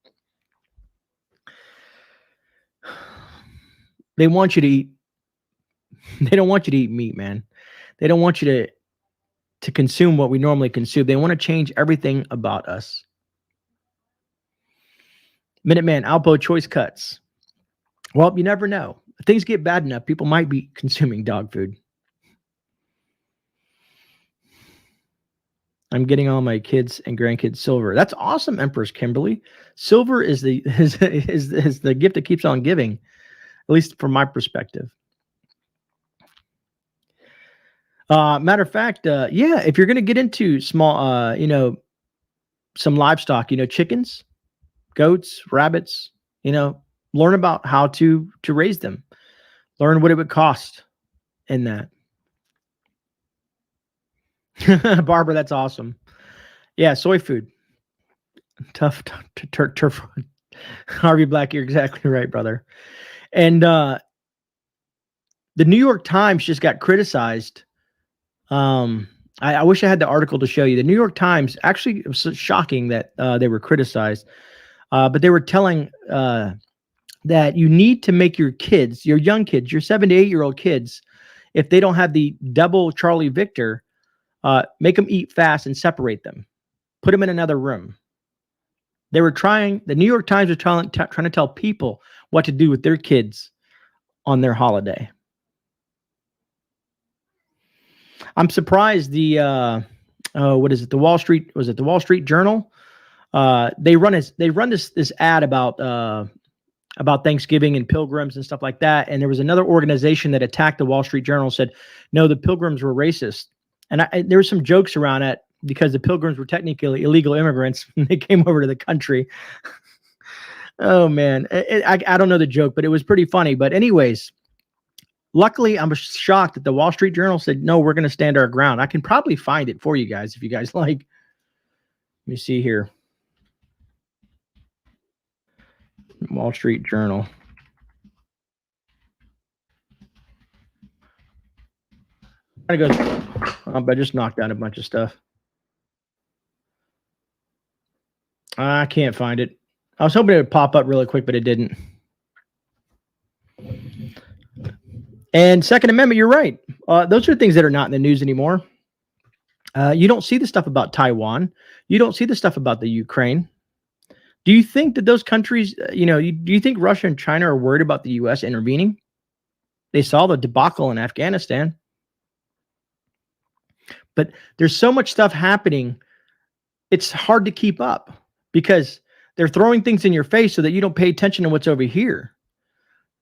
They don't want you to eat meat, man. They don't want you to consume what we normally consume. They want to change everything about us. Minuteman, Alpo choice cuts. Well, you never know. If things get bad enough, people might be consuming dog food. I'm getting all my kids and grandkids silver. That's awesome, Empress Kimberly. Silver is the gift that keeps on giving, at least from my perspective. Matter of fact, yeah, if you're going to get into small, some livestock, chickens, goats, rabbits, learn about how to raise them. Learn what it would cost in that. Barbara, that's awesome. Yeah, soy food. Tough. Harvey Black, you're exactly right, brother. And the New York Times just got criticized. I wish I had the article to show you. The New York Times, actually, it was so shocking that they were criticized. But they were telling that you need to make your kids, your young kids, your 7 to 8-year-old kids, if they don't have the double Charlie Victor, make them eat fast and separate them. Put them in another room. The New York Times was trying to tell people, what to do with their kids on their holiday. I'm surprised the what is it? The Wall Street, was it the Wall Street Journal? They run this ad about Thanksgiving and pilgrims and stuff like that. And there was another organization that attacked the Wall Street Journal, said, no, the pilgrims were racist. And there were some jokes around it because the pilgrims were technically illegal immigrants when they came over to the country. Oh, man. I don't know the joke, but it was pretty funny. But anyways, luckily, I'm shocked that the Wall Street Journal said, no, we're going to stand our ground. I can probably find it for you guys if you guys like. Let me see here. Wall Street Journal. I just knocked down a bunch of stuff. I can't find it. I was hoping it would pop up really quick, but it didn't. And Second Amendment, you're right. Those are things that are not in the news anymore. You don't see the stuff about Taiwan. You don't see the stuff about the Ukraine. Do you think that those countries, do you think Russia and China are worried about the U.S. intervening? They saw the debacle in Afghanistan. But there's so much stuff happening, it's hard to keep up because they're throwing things in your face so that you don't pay attention to what's over here.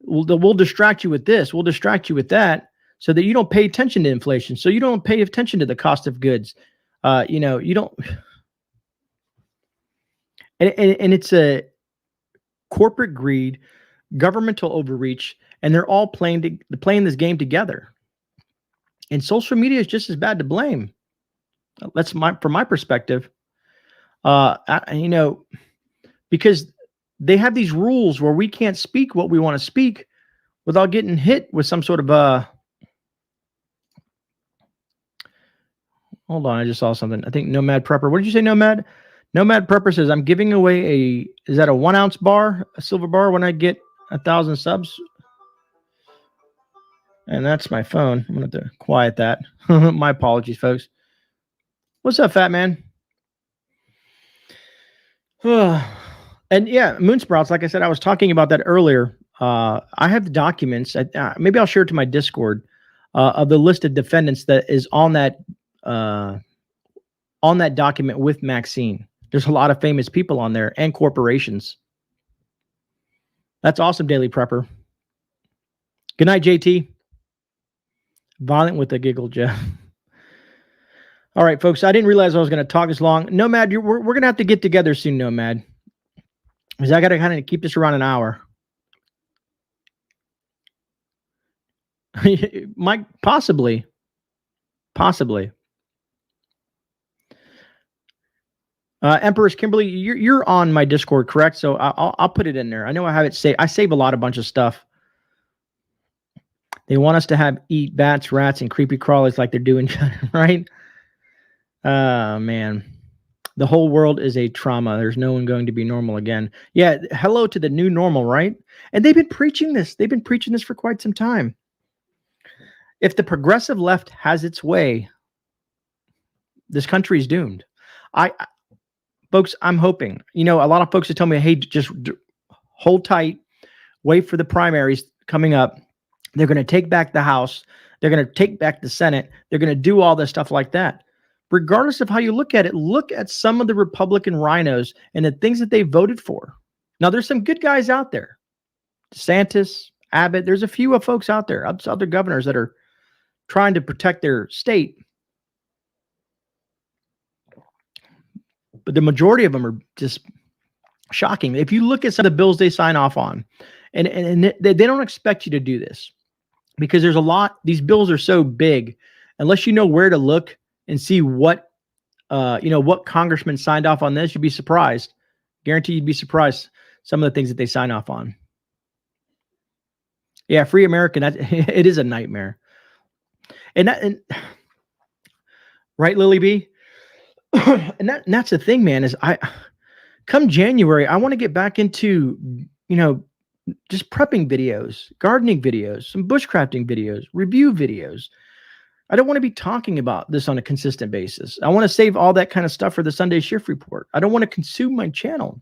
We'll distract you with this. We'll distract you with that so that you don't pay attention to inflation. So you don't pay attention to the cost of goods. You don't. And it's a corporate greed, governmental overreach, and they're all playing this game together. And social media is just as bad to blame. That's from my perspective. Because they have these rules where we can't speak what we want to speak without getting hit with some sort of hold on, I just saw something. I think Nomad Prepper. What did you say, Nomad? Nomad Prepper says, I'm giving away is that a 1 ounce bar, a silver bar, when I get 1,000 subs? And that's my phone. I'm going to have to quiet that. My apologies, folks. What's up, fat man? And yeah, Moonsprouts, like I said, I was talking about that earlier. I have the documents. Maybe I'll share it to my Discord of the list of defendants that is on that document with Maxine. There's a lot of famous people on there and corporations. That's awesome, Daily Prepper. Good night, JT. Violent with a giggle, Jeff. All right, folks. I didn't realize I was going to talk this long. Nomad, we're going to have to get together soon, Nomad. Because I got to kind of keep this around an hour. Mike, possibly. Empress Kimberly, you're on my Discord, correct? So I'll put it in there. I know I have it saved. I save a bunch of stuff. They want us to eat bats, rats, and creepy crawlies like they're doing, right? Man. The whole world is a trauma. There's no one going to be normal again. Yeah, hello to the new normal, right? And they've been preaching this. They've been preaching this for quite some time. If the progressive left has its way, this country is doomed. Folks, I'm hoping. A lot of folks are telling me, hey, just hold tight, wait for the primaries coming up. They're going to take back the House. They're going to take back the Senate. They're going to do all this stuff like that. Regardless of how you look at it, look at some of the Republican rhinos and the things that they voted for. Now, there's some good guys out there. DeSantis, Abbott, there's a few folks out there, other governors that are trying to protect their state. But the majority of them are just shocking. If you look at some of the bills they sign off on, and they don't expect you to do this because there's a lot, these bills are so big, unless you know where to look and see what congressman signed off on this, you'd be surprised. Guarantee you'd be surprised some of the things that they sign off on. Yeah, free American, it is a nightmare. And right, Lily B? and that's the thing, man, is come January, I want to get back into, just prepping videos, gardening videos, some bushcrafting videos, review videos. I don't want to be talking about this on a consistent basis. I want to save all that kind of stuff for the Sunday Shift Report. I don't want to consume my channel.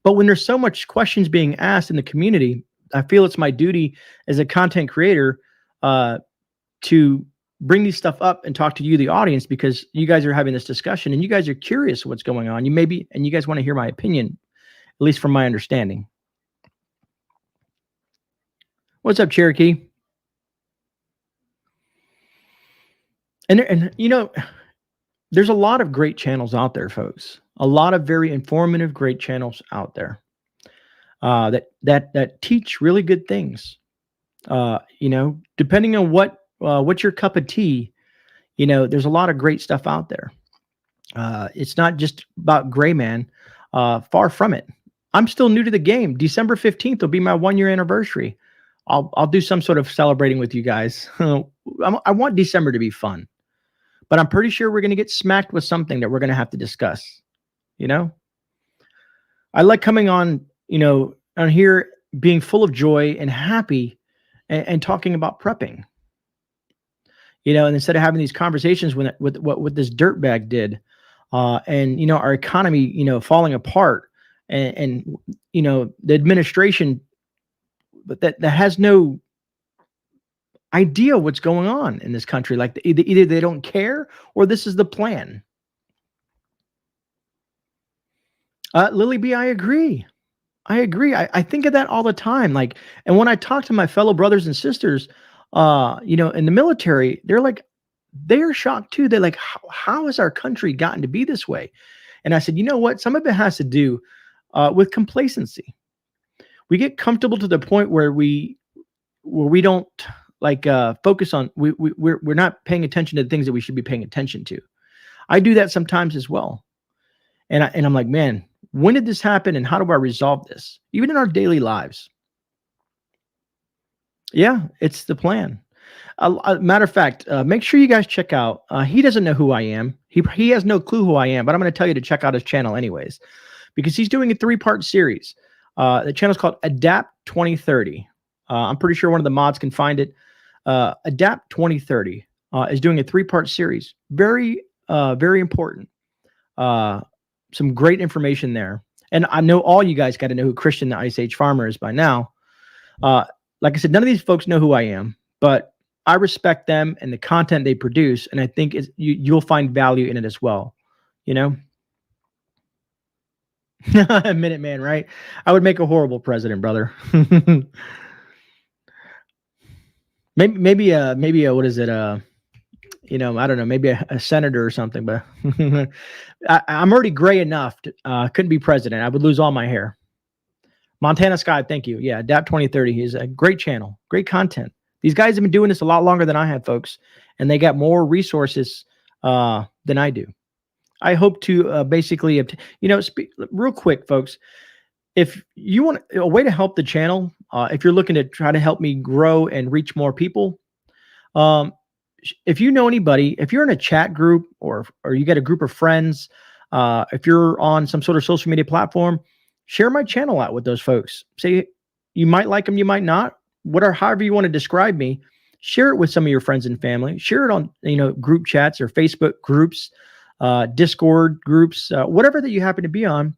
But when there's so much questions being asked in the community, I feel it's my duty as a content creator to bring these stuff up and talk to you, the audience, because you guys are having this discussion and you guys are curious what's going on. And you guys want to hear my opinion, at least from my understanding. What's up, Cherokee? And you know, there's a lot of great channels out there, folks. A lot of very informative, great channels out there that teach really good things. You know, depending on what's your cup of tea, you know, there's a lot of great stuff out there. It's not just about GREYMAN. Far from it. I'm still new to the game. December 15th will be my 1-year anniversary. I'll do some sort of celebrating with you guys. I want December to be fun, but I'm pretty sure we're going to get smacked with something that we're going to have to discuss. You know, I like coming on, you know, on here being full of joy and happy and talking about prepping. You know, and instead of having these conversations with what this dirtbag did, and, you know, our economy, you know, falling apart and you know, the administration that has no idea what's going on in this country. Like either they don't care or this is the plan. Lily B, I agree. I think of that all the time. Like, and when I talk to my fellow brothers and sisters, you know, in the military, they're shocked too. They're like, how has our country gotten to be this way? And I said, you know what? Some of it has to do with complacency. We get comfortable to the point where we don't like focus on, we're not paying attention to the things that we should be paying attention to. I do that sometimes as well. And I'm like, man, when did this happen and how do I resolve this? Even in our daily lives. Yeah, it's the plan. Matter of fact, make sure you guys check out, he doesn't know who I am. He has no clue who I am, but I'm going to tell you to check out his channel anyways, because he's doing a 3-part series. The channel's called Adapt 2030. I'm pretty sure one of the mods can find it. Adapt 2030 is doing a 3-part series. Very, very important. Some great information there. And I know all you guys got to know who Christian the Ice Age Farmer is by now. Like I said, none of these folks know who I am, but I respect them and the content they produce. And I think you'll find value in it as well. You know? Minuteman, right? I would make a horrible president, brother. maybe what is it? You know, I don't know, maybe a senator or something, but I'm already gray enough to, couldn't be president. I would lose all my hair. Montana Sky, thank you. Yeah, Adapt 2030 is a great channel, great content. These guys have been doing this a lot longer than I have, folks, and they got more resources than I do. I hope to basically, you know, real quick, folks, if you want a way to help the channel, if you're looking to try to help me grow and reach more people, if you know anybody, if you're in a chat group or you got a group of friends, if you're on some sort of social media platform, share my channel out with those folks. Say you might like them, you might not. However you want to describe me, share it with some of your friends and family. Share it on, you know, group chats or Facebook groups, Discord groups, whatever that you happen to be on.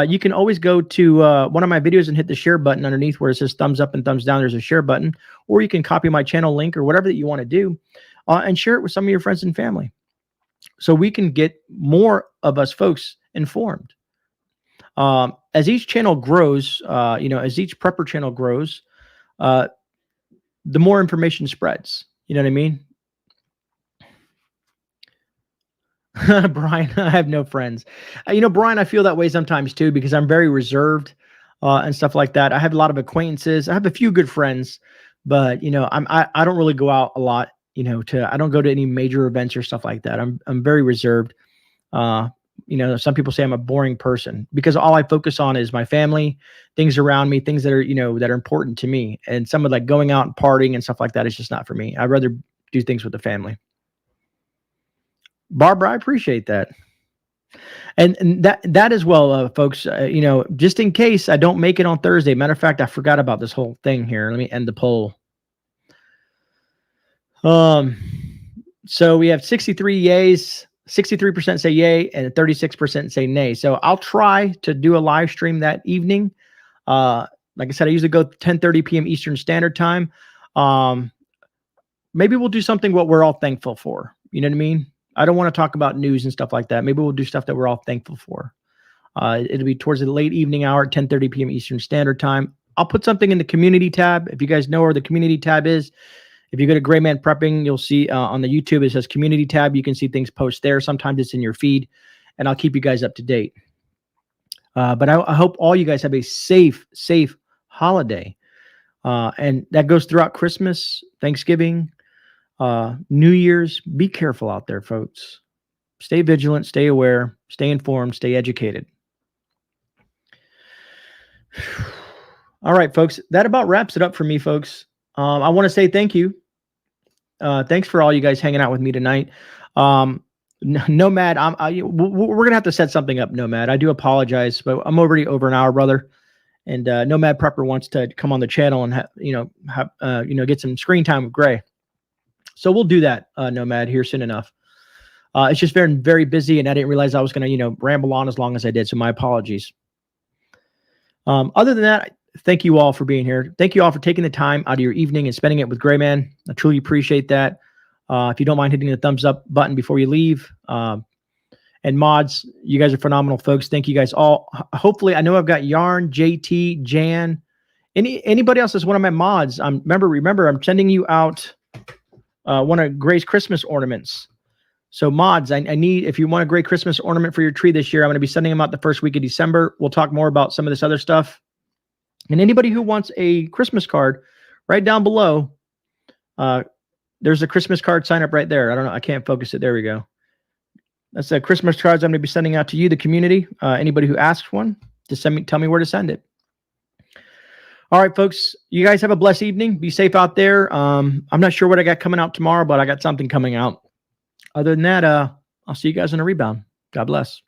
You can always go to one of my videos and hit the share button underneath where it says thumbs up and thumbs down. There's a share button, or you can copy my channel link or whatever that you want to do and share it with some of your friends and family so we can get more of us folks informed. As each channel grows, you know, as each prepper channel grows, the more information spreads. You know what I mean? Brian, I have no friends. You know, Brian, I feel that way sometimes too, because I'm very reserved and stuff like that. I have a lot of acquaintances. I have a few good friends, but you know, I don't really go out a lot, you know, I don't go to any major events or stuff like that. I'm very reserved. You know, some people say I'm a boring person because all I focus on is my family, things around me, things that are, you know, that are important to me. And some of like going out and partying and stuff like that is just not for me. I'd rather do things with the family. Barbara, I appreciate that. And that as well, folks, you know, just in case I don't make it on Thursday. Matter of fact, I forgot about this whole thing here. Let me end the poll. So we have 63 yays, 63% say yay and 36% say nay. So I'll try to do a live stream that evening. Like I said, I usually go 10:30 p.m. Eastern Standard Time. Maybe we'll do something what we're all thankful for. You know what I mean? I don't want to talk about news and stuff like that. Maybe we'll do stuff that we're all thankful for. It'll be towards the late evening hour at 10:30 p.m. Eastern Standard Time. I'll put something in the community tab. If you guys know where the community tab is, if you go to GREYMAN Prepping, you'll see on the YouTube, it says community tab. You can see things post there. Sometimes it's in your feed, and I'll keep you guys up to date. But I hope all you guys have a safe holiday. And that goes throughout Christmas, Thanksgiving, New Year's. Be careful out there, folks. Stay vigilant, stay aware, stay informed, stay educated. All right, folks, that about wraps it up for me, folks. I want to say thank you. Thanks for all you guys hanging out with me tonight. Nomad, we're going to have to set something up, Nomad. I do apologize, but I'm already over an hour, brother. And Nomad Prepper wants to come on the channel and get some screen time with Gray. So we'll do that, Nomad, here soon enough. It's just very, very busy, and I didn't realize I was going to, ramble on as long as I did. So my apologies. Other than that, thank you all for being here. Thank you all for taking the time out of your evening and spending it with GREYMAN. I truly appreciate that. If you don't mind hitting the thumbs up button before you leave. And mods, you guys are phenomenal folks. Thank you guys all. Hopefully, I know I've got Yarn, JT, Jan, anybody else that's one of my mods. Remember, I'm sending you out one of Gray's Christmas ornaments. So mods, I need, if you want a great Christmas ornament for your tree this year, I'm going to be sending them out the first week of December. We'll talk more about some of this other stuff. And anybody who wants a Christmas card, right down below, there's a Christmas card sign up right there. I don't know. I can't focus it. There we go. That's the Christmas cards I'm going to be sending out to you, the community. Anybody who asks one, just tell me where to send it. All right, folks. You guys have a blessed evening. Be safe out there. I'm not sure what I got coming out tomorrow, but I got something coming out. Other than that, I'll see you guys on a rebound. God bless.